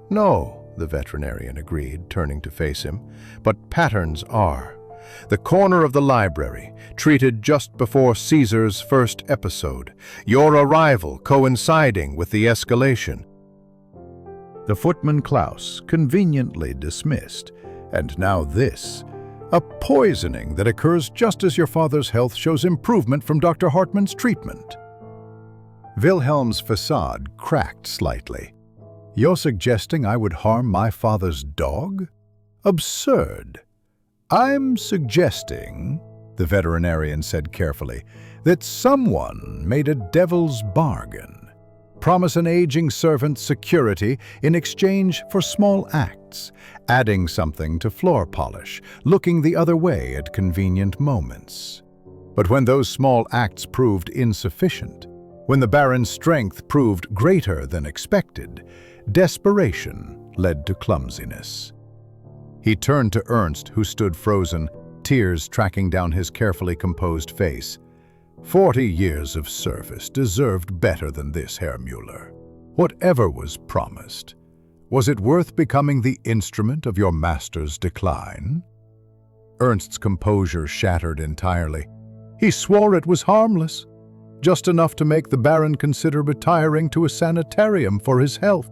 No, the veterinarian agreed, turning to face him, but patterns are. The corner of the library, treated just before Caesar's first episode, your arrival coinciding with the escalation. The footman Klaus, conveniently dismissed, and now this. A poisoning that occurs just as your father's health shows improvement from Dr. Hartmann's treatment. Wilhelm's facade cracked slightly. You're suggesting I would harm my father's dog? Absurd. I'm suggesting, the veterinarian said carefully, that someone made a devil's bargain. Promise an aging servant security in exchange for small acts, adding something to floor polish, looking the other way at convenient moments. But when those small acts proved insufficient, when the Baron's strength proved greater than expected, desperation led to clumsiness. He turned to Ernst, who stood frozen, tears tracking down his carefully composed face. 40 years of service deserved better than this, Herr Müller. Whatever was promised, was it worth becoming the instrument of your master's decline? Ernst's composure shattered entirely. He swore it was harmless, just enough to make the Baron consider retiring to a sanitarium for his health.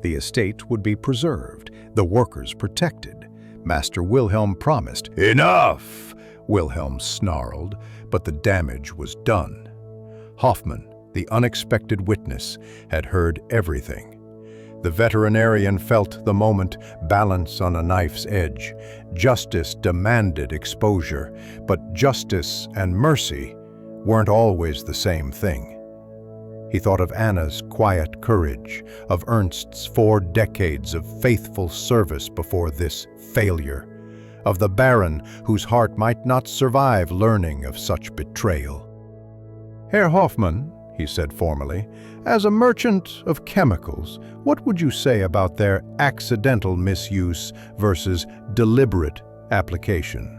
The estate would be preserved, the workers protected. Master Wilhelm promised. Enough! Wilhelm snarled, but the damage was done. Hoffmann, the unexpected witness, had heard everything. The veterinarian felt the moment balance on a knife's edge. Justice demanded exposure, but justice and mercy weren't always the same thing. He thought of Anna's quiet courage, of Ernst's 4 decades of faithful service before this failure, of the Baron whose heart might not survive learning of such betrayal. Herr Hoffmann, he said formally, as a merchant of chemicals, what would you say about their accidental misuse versus deliberate application?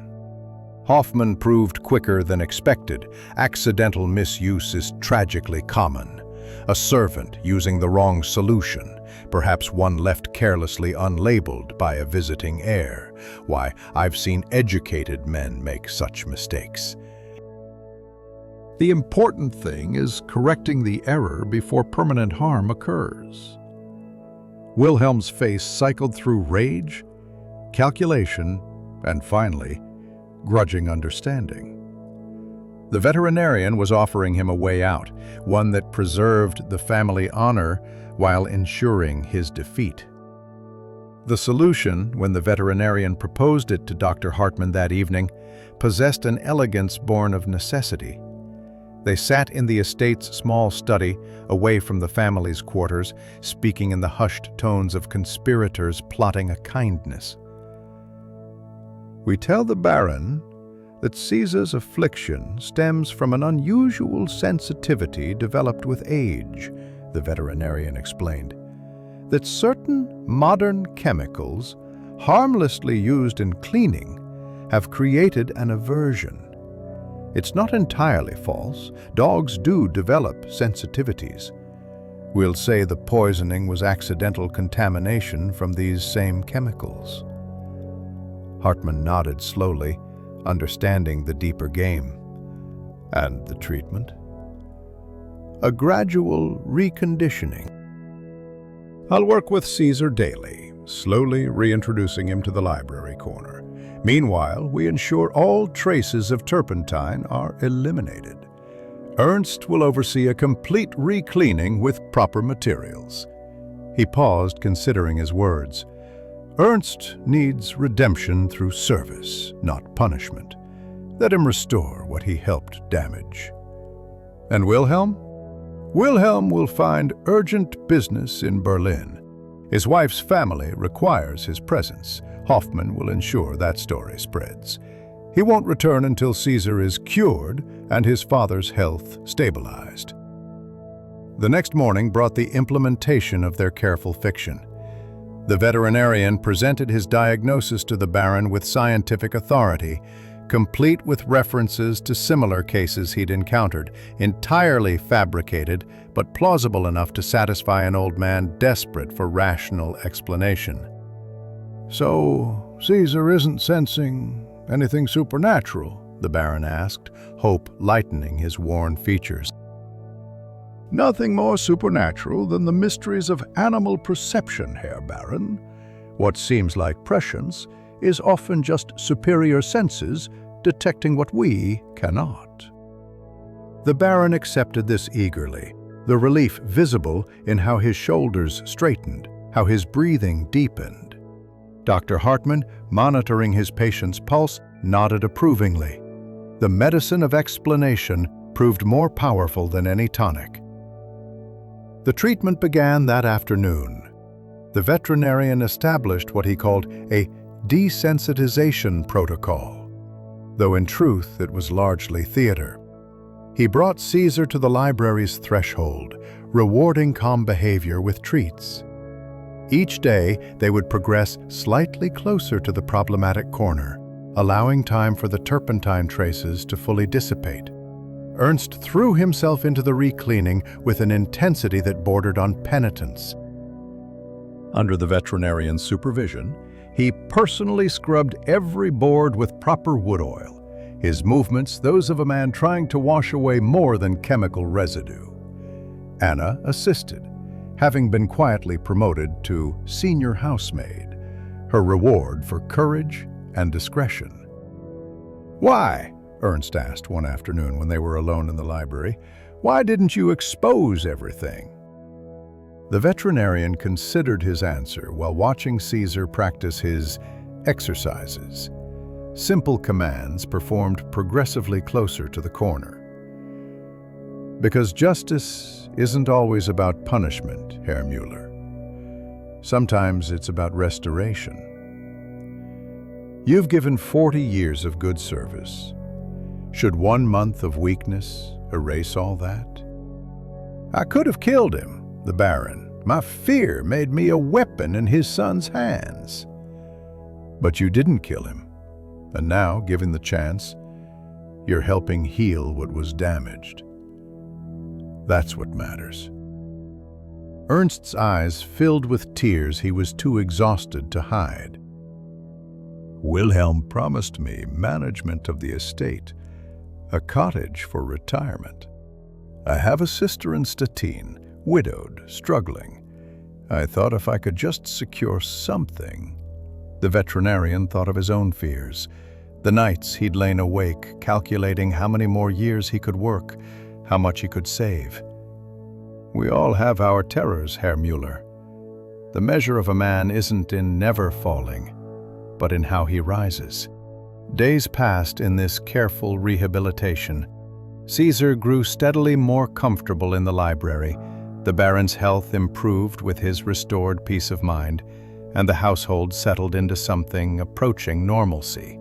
Hoffmann proved quicker than expected. Accidental misuse is tragically common. A servant using the wrong solution, perhaps one left carelessly unlabeled by a visiting heir. Why, I've seen educated men make such mistakes. The important thing is correcting the error before permanent harm occurs. Wilhelm's face cycled through rage, calculation, and finally, grudging understanding. The veterinarian was offering him a way out, one that preserved the family honor while ensuring his defeat. The solution, when the veterinarian proposed it to Dr. Hartmann that evening, possessed an elegance born of necessity. They sat in the estate's small study, away from the family's quarters, speaking in the hushed tones of conspirators plotting a kindness. We tell the Baron that Caesar's affliction stems from an unusual sensitivity developed with age, the veterinarian explained. That certain modern chemicals, harmlessly used in cleaning, have created an aversion. It's not entirely false. Dogs do develop sensitivities. We'll say the poisoning was accidental contamination from these same chemicals. Hartmann nodded slowly, understanding the deeper game. And the treatment? A gradual reconditioning. I'll work with Caesar daily, slowly reintroducing him to the library corner. Meanwhile, we ensure all traces of turpentine are eliminated. Ernst will oversee a complete re-cleaning with proper materials. He paused, considering his words. Ernst needs redemption through service, not punishment. Let him restore what he helped damage. And Wilhelm? Wilhelm will find urgent business in Berlin. His wife's family requires his presence. Hoffmann will ensure that story spreads. He won't return until Caesar is cured and his father's health stabilized. The next morning brought the implementation of their careful fiction. The veterinarian presented his diagnosis to the Baron with scientific authority, complete with references to similar cases he'd encountered, entirely fabricated but plausible enough to satisfy an old man desperate for rational explanation. "So, Caesar isn't sensing anything supernatural?" the Baron asked, hope lightening his worn features. "Nothing more supernatural than the mysteries of animal perception, Herr Baron. What seems like prescience is often just superior senses detecting what we cannot." The Baron accepted this eagerly, the relief visible in how his shoulders straightened, how his breathing deepened. Dr. Hartman, monitoring his patient's pulse, nodded approvingly. The medicine of explanation proved more powerful than any tonic. The treatment began that afternoon. The veterinarian established what he called a desensitization protocol, though in truth it was largely theater. He brought Caesar to the library's threshold, rewarding calm behavior with treats. Each day, they would progress slightly closer to the problematic corner, allowing time for the turpentine traces to fully dissipate. Ernst threw himself into the re-cleaning with an intensity that bordered on penitence. Under the veterinarian's supervision, he personally scrubbed every board with proper wood oil, his movements those of a man trying to wash away more than chemical residue. Anna assisted, having been quietly promoted to senior housemaid, her reward for courage and discretion. "Why?" Ernst asked one afternoon when they were alone in the library. "Why didn't you expose everything?" The veterinarian considered his answer while watching Caesar practice his exercises, simple commands performed progressively closer to the corner. "Because justice isn't always about punishment, Herr Müller. Sometimes it's about restoration. You've given 40 years of good service. Should 1 month of weakness erase all that? I could have killed him, the Baron. My fear made me a weapon in his son's hands. But you didn't kill him. And now, given the chance, you're helping heal what was damaged. That's what matters." Ernst's eyes filled with tears he was too exhausted to hide. "Wilhelm promised me management of the estate, a cottage for retirement. I have a sister in Stettin, widowed, struggling. I thought if I could just secure something." The veterinarian thought of his own fears, the nights he'd lain awake, calculating how many more years he could work, how much he could save. "We all have our terrors, Herr Müller. The measure of a man isn't in never falling, but in how he rises." Days passed in this careful rehabilitation. Caesar grew steadily more comfortable in the library. The Baron's health improved with his restored peace of mind, and the household settled into something approaching normalcy.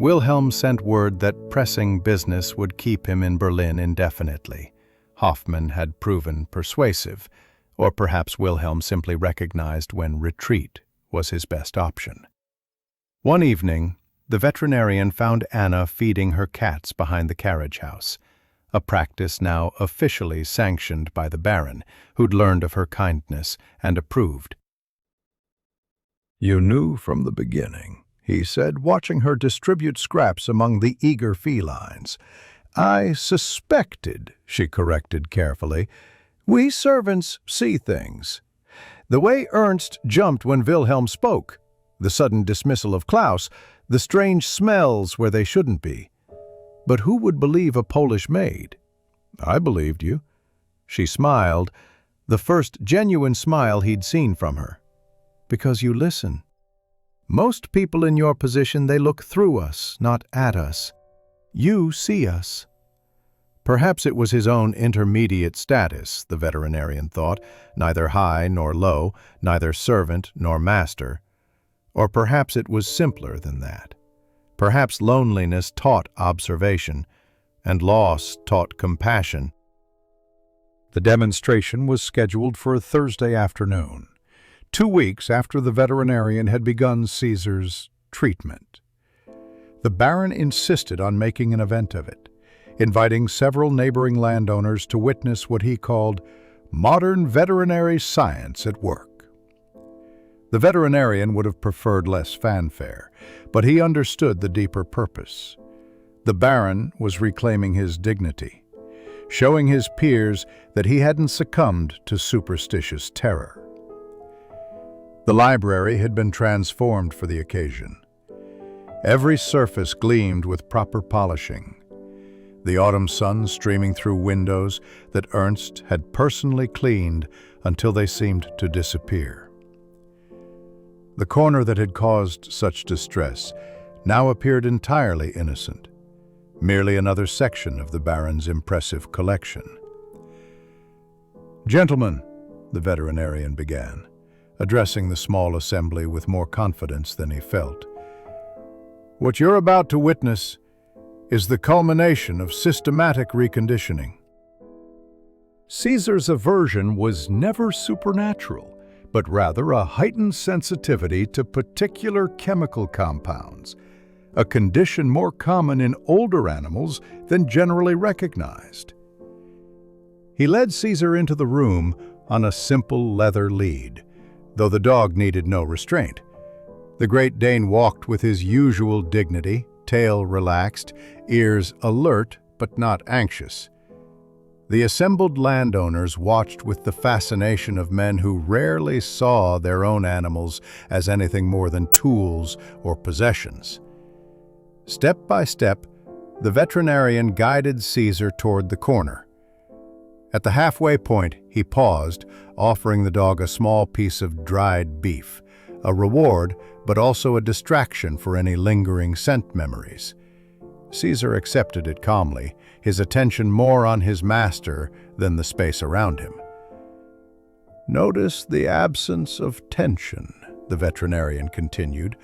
Wilhelm sent word that pressing business would keep him in Berlin indefinitely. Hoffmann had proven persuasive, or perhaps Wilhelm simply recognized when retreat was his best option. One evening, the veterinarian found Anna feeding her cats behind the carriage house, a practice now officially sanctioned by the Baron, who'd learned of her kindness and approved. "You knew from the beginning," he said, watching her distribute scraps among the eager felines. "I suspected," she corrected carefully. "We servants see things. The way Ernst jumped when Wilhelm spoke, the sudden dismissal of Klaus, the strange smells where they shouldn't be. But who would believe a Polish maid? I believed you." She smiled, the first genuine smile he'd seen from her. "Because you listen. Most people in your position, they look through us, not at us. You see us." Perhaps it was his own intermediate status, the veterinarian thought, neither high nor low, neither servant nor master. Or perhaps it was simpler than that. Perhaps loneliness taught observation, and loss taught compassion. The demonstration was scheduled for a Thursday afternoon, 2 weeks after the veterinarian had begun Caesar's treatment. The Baron insisted on making an event of it, inviting several neighboring landowners to witness what he called modern veterinary science at work. The veterinarian would have preferred less fanfare, but he understood the deeper purpose. The Baron was reclaiming his dignity, showing his peers that he hadn't succumbed to superstitious terror. The library had been transformed for the occasion. Every surface gleamed with proper polishing, the autumn sun streaming through windows that Ernst had personally cleaned until they seemed to disappear. The corner that had caused such distress now appeared entirely innocent, merely another section of the Baron's impressive collection. "Gentlemen," the veterinarian began, addressing the small assembly with more confidence than he felt, "what you're about to witness is the culmination of systematic reconditioning." Caesar's aversion was never supernatural, but rather a heightened sensitivity to particular chemical compounds, a condition more common in older animals than generally recognized. He led Caesar into the room on a simple leather lead, though the dog needed no restraint. The Great Dane walked with his usual dignity, tail relaxed, ears alert but not anxious. The assembled landowners watched with the fascination of men who rarely saw their own animals as anything more than tools or possessions. Step by step, the veterinarian guided Caesar toward the corner. At the halfway point, he paused, offering the dog a small piece of dried beef, a reward but also a distraction for any lingering scent memories. Caesar accepted it calmly, his attention more on his master than the space around him. "Notice the absence of tension," the veterinarian continued,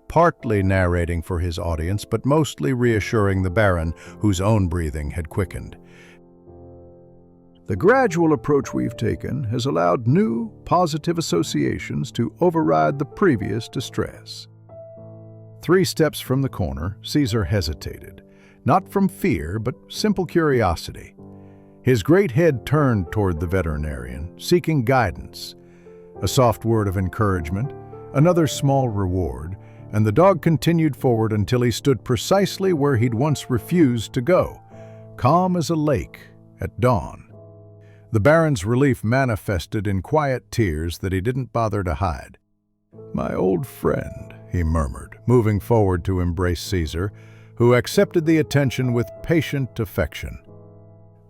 partly narrating for his audience but mostly reassuring the Baron, whose own breathing had quickened. "The gradual approach we've taken has allowed new, positive associations to override the previous distress." 3 steps from the corner, Caesar hesitated, not from fear but simple curiosity. His great head turned toward the veterinarian, seeking guidance. A soft word of encouragement, another small reward, and the dog continued forward until he stood precisely where he'd once refused to go, calm as a lake at dawn. The Baron's relief manifested in quiet tears that he didn't bother to hide. "My old friend," he murmured, moving forward to embrace Caesar, who accepted the attention with patient affection.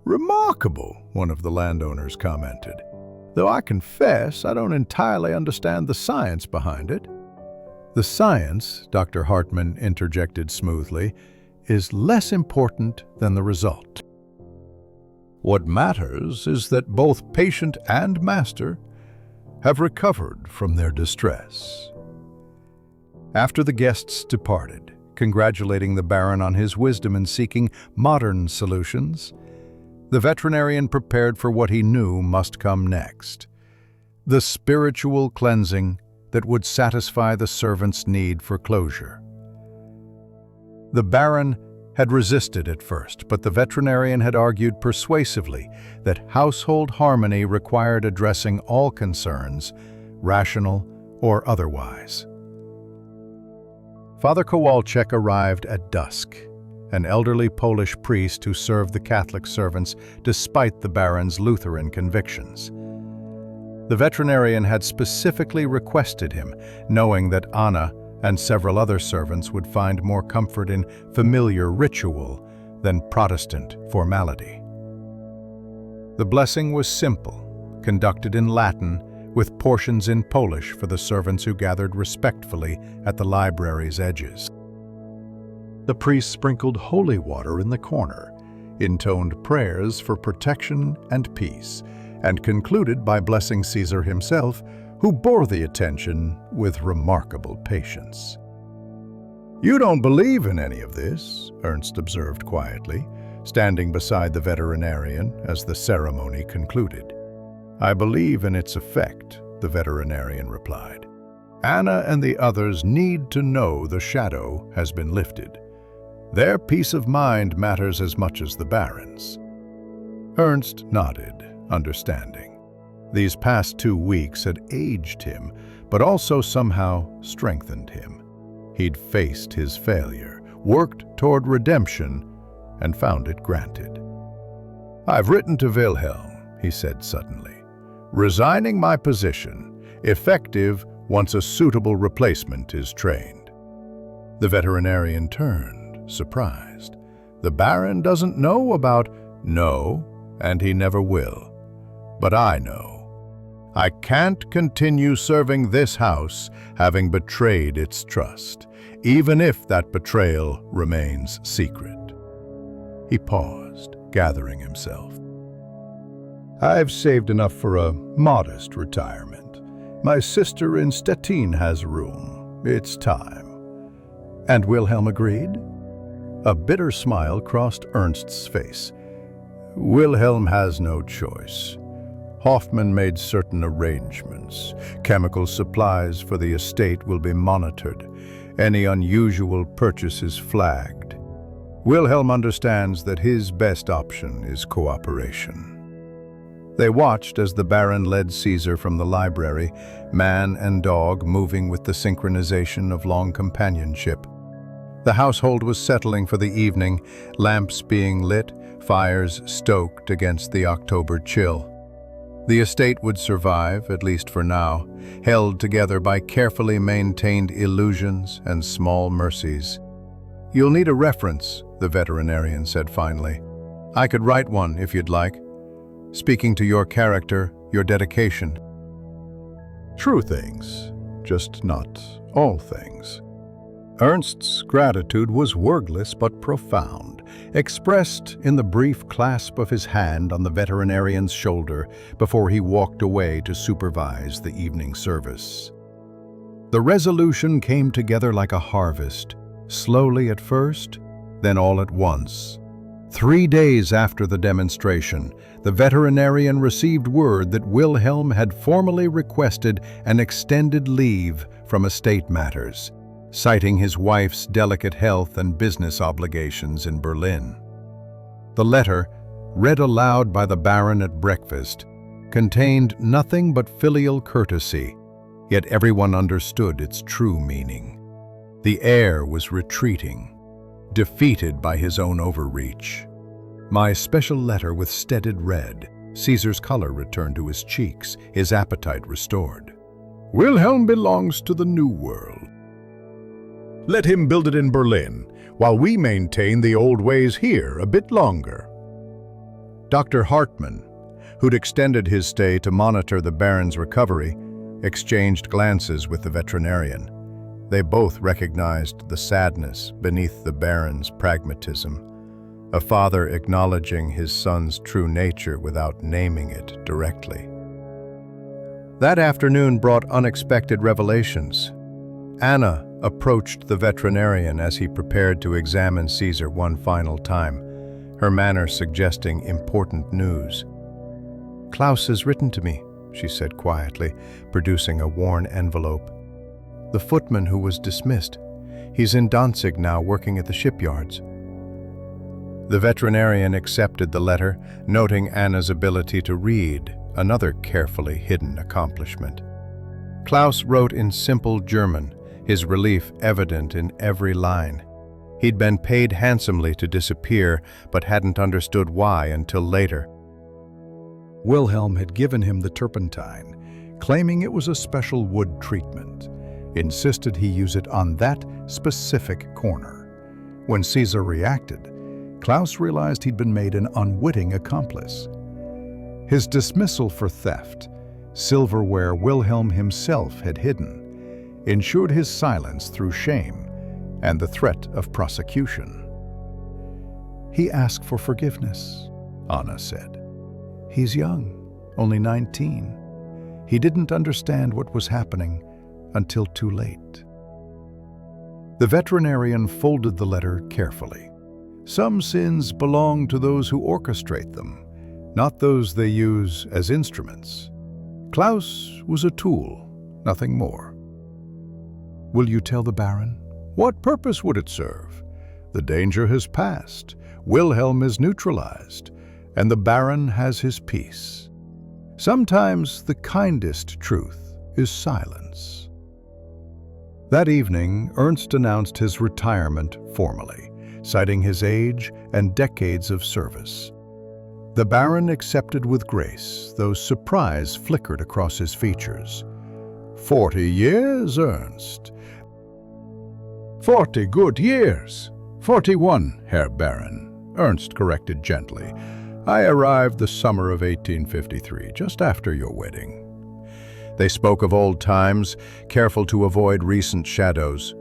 "Remarkable," one of the landowners commented, "though I confess I don't entirely understand the science behind it." "The science," Dr. Hartman interjected smoothly, "is less important than the result. What matters is that both patient and master have recovered from their distress." After the guests departed, congratulating the Baron on his wisdom in seeking modern solutions, the veterinarian prepared for what he knew must come next: the spiritual cleansing that would satisfy the servant's need for closure. The Baron had resisted at first, but the veterinarian had argued persuasively that household harmony required addressing all concerns, rational or otherwise. Father Kowalczyk arrived at dusk, an elderly Polish priest who served the Catholic servants despite the Baron's Lutheran convictions. The veterinarian had specifically requested him, knowing that Anna and several other servants would find more comfort in familiar ritual than Protestant formality. The blessing was simple, conducted in Latin, with portions in Polish for the servants who gathered respectfully at the library's edges. The priest sprinkled holy water in the corner, intoned prayers for protection and peace, and concluded by blessing Caesar himself, who bore the attention with remarkable patience. "You don't believe in any of this," Ernst observed quietly, standing beside the veterinarian as the ceremony concluded. "I believe in its effect," the veterinarian replied. "Anna and the others need to know the shadow has been lifted. Their peace of mind matters as much as the Baron's." Ernst nodded, understanding. These past 2 weeks had aged him, but also somehow strengthened him. He'd faced his failure, worked toward redemption, and found it granted. "I've written to Wilhelm," he said suddenly, "resigning my position, effective once a suitable replacement is trained." The veterinarian turned, surprised. "The Baron doesn't know about—" "No, and he never will. But I know. I can't continue serving this house having betrayed its trust, even if that betrayal remains secret." He paused, gathering himself. "I've saved enough for a modest retirement. My sister in Stettin has room. It's time." And Wilhelm agreed? A bitter smile crossed Ernst's face. "Wilhelm has no choice. Hoffman made certain arrangements. Chemical supplies for the estate will be monitored. Any unusual purchases flagged. Wilhelm understands that his best option is cooperation." They watched as the Baron led Caesar from the library, man and dog moving with the synchronization of long companionship. The household was settling for the evening, lamps being lit, fires stoked against the October chill. The estate would survive, at least for now, held together by carefully maintained illusions and small mercies. "You'll need a reference," the veterinarian said finally. "I could write one if you'd like, speaking to your character, your dedication." "True things, just not all things." Ernst's gratitude was wordless but profound, expressed in the brief clasp of his hand on the veterinarian's shoulder before he walked away to supervise the evening service. The resolution came together like a harvest, slowly at first, then all at once. 3 days after the demonstration, the veterinarian received word that Wilhelm had formally requested an extended leave from estate matters, citing his wife's delicate health and business obligations in Berlin. The letter, read aloud by the Baron at breakfast, contained nothing but filial courtesy, yet everyone understood its true meaning. The heir was retreating, defeated by his own overreach. My special letter with steaded red. Caesar's color returned to his cheeks, his appetite restored. "Wilhelm belongs to the New World. Let him build it in Berlin, while we maintain the old ways here a bit longer." Dr. Hartmann, who'd extended his stay to monitor the Baron's recovery, exchanged glances with the veterinarian. They both recognized the sadness beneath the Baron's pragmatism, a father acknowledging his son's true nature without naming it directly. That afternoon brought unexpected revelations. Anna approached the veterinarian as he prepared to examine Caesar one final time, her manner suggesting important news. "Klaus has written to me," she said quietly, producing a worn envelope. "The footman who was dismissed. He's in Danzig now, working at the shipyards." The veterinarian accepted the letter, noting Anna's ability to read, another carefully hidden accomplishment. Klaus wrote in simple German, his relief evident in every line. He'd been paid handsomely to disappear, but hadn't understood why until later. Wilhelm had given him the turpentine, claiming it was a special wood treatment, insisted he use it on that specific corner. When Caesar reacted, Klaus realized he'd been made an unwitting accomplice. His dismissal for theft, silverware Wilhelm himself had hidden, ensured his silence through shame and the threat of prosecution. "He asked for forgiveness," Anna said. "He's young, only 19. He didn't understand what was happening until too late." The veterinarian folded the letter carefully. "Some sins belong to those who orchestrate them, not those they use as instruments. Klaus was a tool, nothing more." "Will you tell the Baron?" "What purpose would it serve? The danger has passed, Wilhelm is neutralized, and the Baron has his peace. Sometimes the kindest truth is silence. That evening, Ernst announced his retirement formally, citing his age and decades of service. The Baron accepted with grace, though surprise flickered across his features. 40 years, Ernst. 40 good years. 41, Herr Baron, Ernst corrected gently. I arrived the summer of 1853, just after your wedding. They spoke of old times, careful to avoid recent shadows.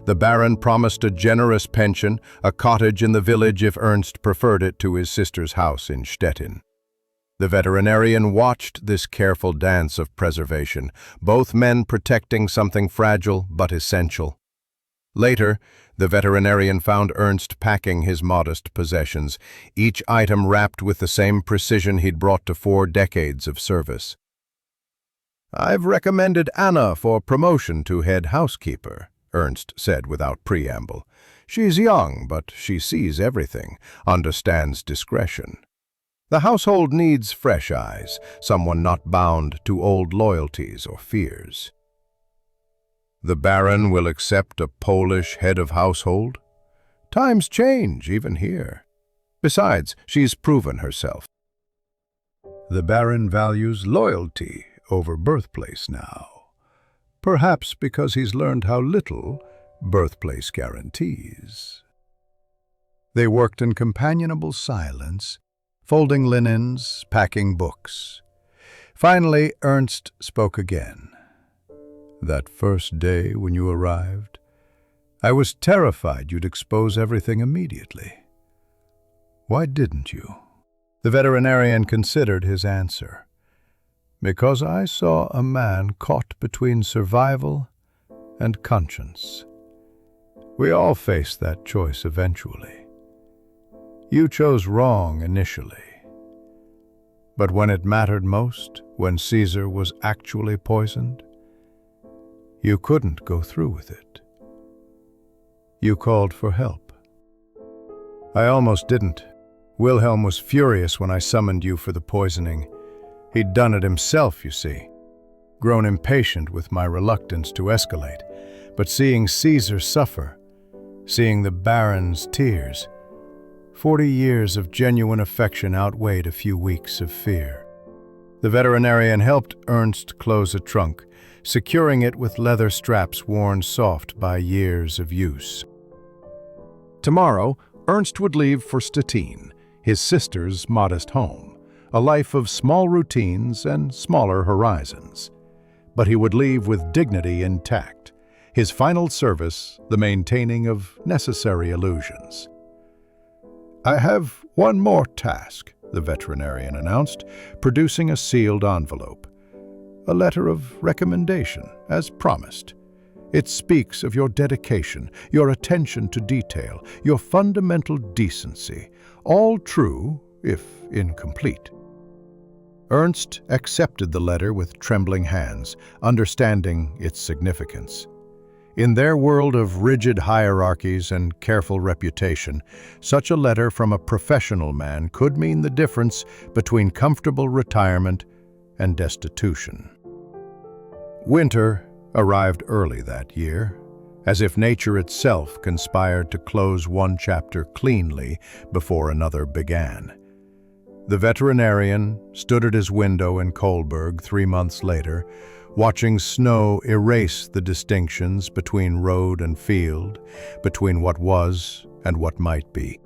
The Baron promised a generous pension, a cottage in the village if Ernst preferred it to his sister's house in Stettin. The veterinarian watched this careful dance of preservation, both men protecting something fragile but essential. Later, the veterinarian found Ernst packing his modest possessions, each item wrapped with the same precision he'd brought to 4 decades of service. I've recommended Anna for promotion to head housekeeper, Ernst said without preamble. She's young, but she sees everything, understands discretion. The household needs fresh eyes, someone not bound to old loyalties or fears. The Baron will accept a Polish head of household? Times change, even here. Besides, she's proven herself. The Baron values loyalty over birthplace now. Perhaps because he's learned how little birthplace guarantees. They worked in companionable silence, folding linens, packing books. Finally, Ernst spoke again. That first day when you arrived, I was terrified you'd expose everything immediately. Why didn't you? The veterinarian considered his answer. Because I saw a man caught between survival and conscience. We all face that choice eventually. You chose wrong initially. But when it mattered most, when Caesar was actually poisoned, you couldn't go through with it. You called for help. I almost didn't. Wilhelm was furious when I summoned you for the poisoning. He'd done it himself, you see. Grown impatient with my reluctance to escalate. But seeing Caesar suffer, seeing the Baron's tears, 40 years of genuine affection outweighed a few weeks of fear. The veterinarian helped Ernst close a trunk, securing it with leather straps worn soft by years of use. Tomorrow, Ernst would leave for Stettin, his sister's modest home, a life of small routines and smaller horizons. But he would leave with dignity intact, his final service the maintaining of necessary illusions. I have one more task, the veterinarian announced, producing a sealed envelope. A letter of recommendation, as promised. It speaks of your dedication, your attention to detail, your fundamental decency, all true, if incomplete. Ernst accepted the letter with trembling hands, understanding its significance. In their world of rigid hierarchies and careful reputation, such a letter from a professional man could mean the difference between comfortable retirement and destitution. Winter arrived early that year, as if nature itself conspired to close one chapter cleanly before another began. The veterinarian stood at his window in Kolberg 3 months later, watching snow erase the distinctions between road and field, between what was and what might be.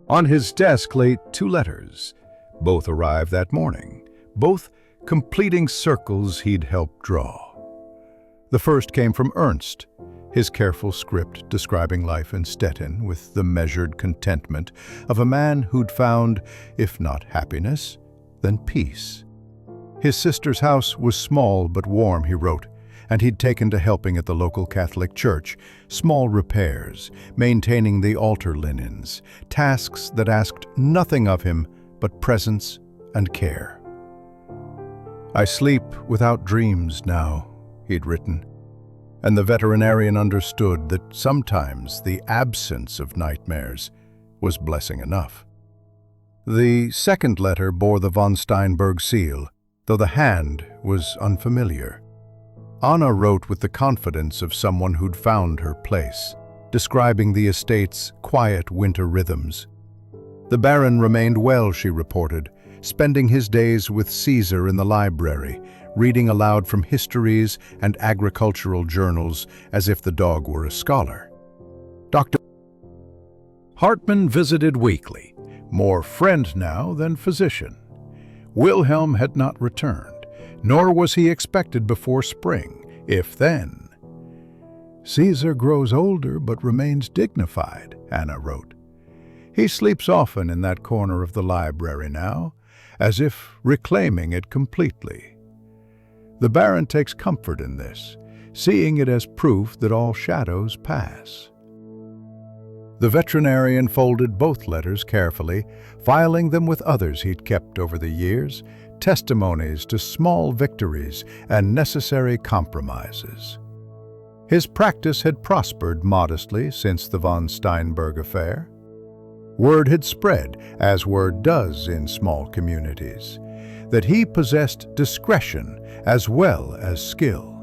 On his desk lay 2 letters. Both arrived that morning, both completing circles he'd helped draw. The first came from Ernst, his careful script describing life in Stettin with the measured contentment of a man who'd found, if not happiness, then peace. His sister's house was small but warm, he wrote, and he'd taken to helping at the local Catholic church, small repairs, maintaining the altar linens, tasks that asked nothing of him but presence and care. I sleep without dreams now, he'd written. and the veterinarian understood that sometimes the absence of nightmares was blessing enough. The second letter bore the von Steinberg seal, though the hand was unfamiliar. Anna wrote with the confidence of someone who'd found her place, describing the estate's quiet winter rhythms. The Baron remained well, she reported, spending his days with Caesar in the library, reading aloud from histories and agricultural journals as if the dog were a scholar. Dr. Hartmann visited weekly, more friend now than physician. Wilhelm had not returned, nor was he expected before spring, if then. Caesar grows older but remains dignified, Anna wrote. He sleeps often in that corner of the library now, as if reclaiming it completely. The Baron takes comfort in this, seeing it as proof that all shadows pass. The veterinarian folded both letters carefully, filing them with others he'd kept over the years, testimonies to small victories and necessary compromises. His practice had prospered modestly since the von Steinberg affair. Word had spread, as word does in small communities, that he possessed discretion as well as skill.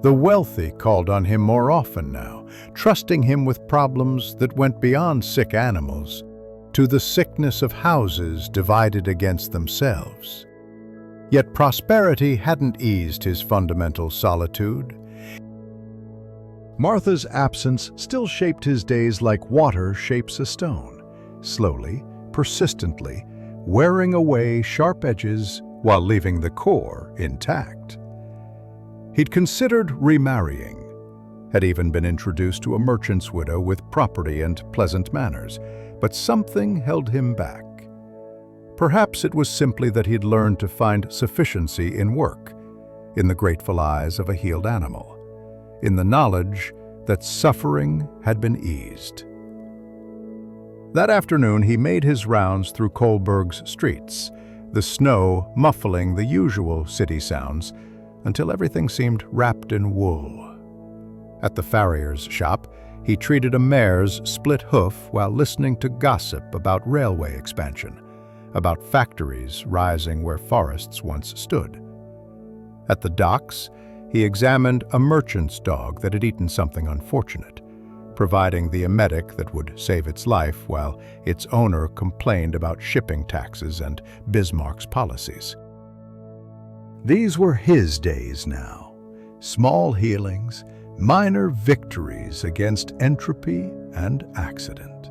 The wealthy called on him more often now, trusting him with problems that went beyond sick animals to the sickness of houses divided against themselves. Yet prosperity hadn't eased his fundamental solitude. Martha's absence still shaped his days like water shapes a stone, slowly, persistently, wearing away sharp edges while leaving the core intact. He'd considered remarrying, had even been introduced to a merchant's widow with property and pleasant manners, but something held him back. Perhaps it was simply that he'd learned to find sufficiency in work, in the grateful eyes of a healed animal, in the knowledge that suffering had been eased. That afternoon he made his rounds through Kohlberg's streets, the snow muffling the usual city sounds until everything seemed wrapped in wool. At the farrier's shop, he treated a mare's split hoof while listening to gossip about railway expansion, about factories rising where forests once stood. At the docks, he examined a merchant's dog that had eaten something unfortunate, providing the emetic that would save its life while its owner complained about shipping taxes and Bismarck's policies. These were his days now, small healings, minor victories against entropy and accident.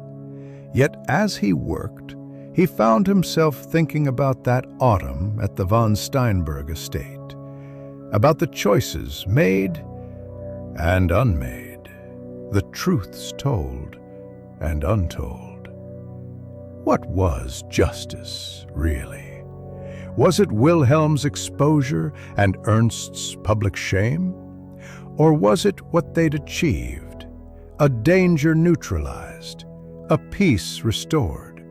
Yet as he worked, he found himself thinking about that autumn at the von Steinberg estate, about the choices made and unmade, the truths told and untold. What was justice, really? Was it Wilhelm's exposure and Ernst's public shame? Or was it what they'd achieved, a danger neutralized, a peace restored,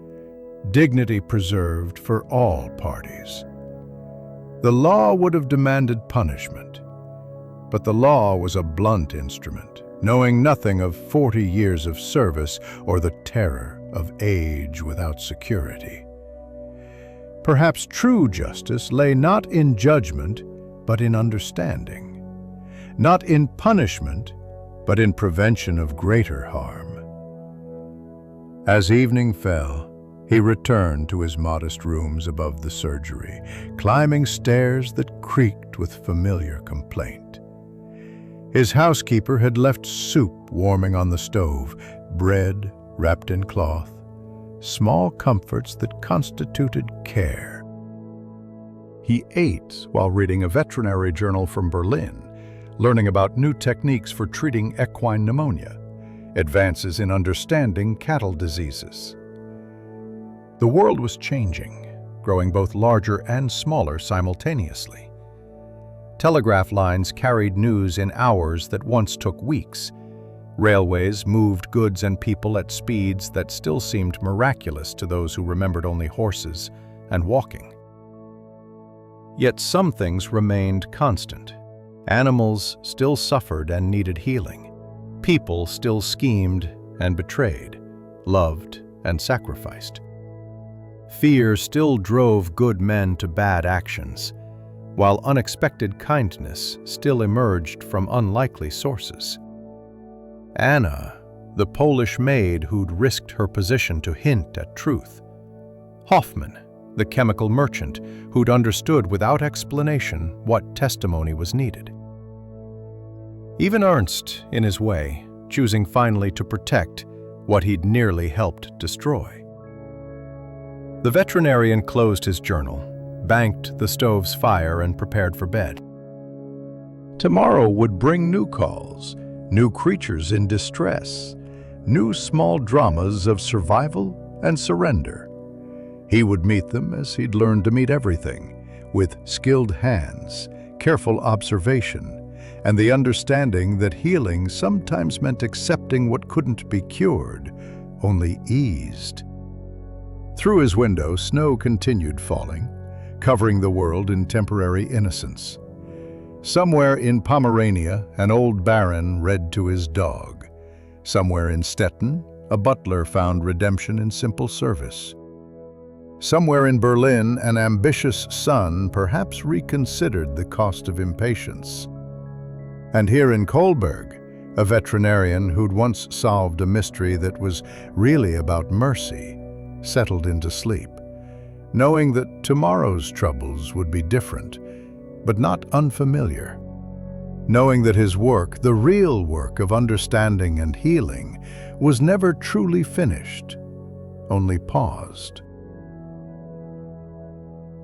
dignity preserved for all parties? The law would have demanded punishment, but the law was a blunt instrument, knowing nothing of 40 years of service or the terror of age without security. Perhaps true justice lay not in judgment, but in understanding. Not in punishment, but in prevention of greater harm. As evening fell, he returned to his modest rooms above the surgery, climbing stairs that creaked with familiar complaint. His housekeeper had left soup warming on the stove, bread wrapped in cloth, small comforts that constituted care. He ate while reading a veterinary journal from Berlin, learning about new techniques for treating equine pneumonia, advances in understanding cattle diseases. The world was changing, growing both larger and smaller simultaneously. Telegraph lines carried news in hours that once took weeks. Railways moved goods and people at speeds that still seemed miraculous to those who remembered only horses and walking. Yet some things remained constant. Animals still suffered and needed healing. People still schemed and betrayed, loved and sacrificed. Fear still drove good men to bad actions, while unexpected kindness still emerged from unlikely sources. Anna, the Polish maid who'd risked her position to hint at truth. Hoffman, the chemical merchant who'd understood without explanation what testimony was needed. Even Ernst, in his way, choosing finally to protect what he'd nearly helped destroy. The veterinarian closed his journal, banked the stove's fire, and prepared for bed. Tomorrow would bring new calls, new creatures in distress, new small dramas of survival and surrender. He would meet them as he'd learned to meet everything, with skilled hands, careful observation, and the understanding that healing sometimes meant accepting what couldn't be cured, only eased. Through his window, snow continued falling, covering the world in temporary innocence. Somewhere in Pomerania, an old baron read to his dog. Somewhere in Stettin, a butler found redemption in simple service. Somewhere in Berlin, an ambitious son perhaps reconsidered the cost of impatience. And here in Kolberg, a veterinarian who'd once solved a mystery that was really about mercy, settled into sleep, knowing that tomorrow's troubles would be different, but not unfamiliar. Knowing that his work, the real work of understanding and healing, was never truly finished, only paused.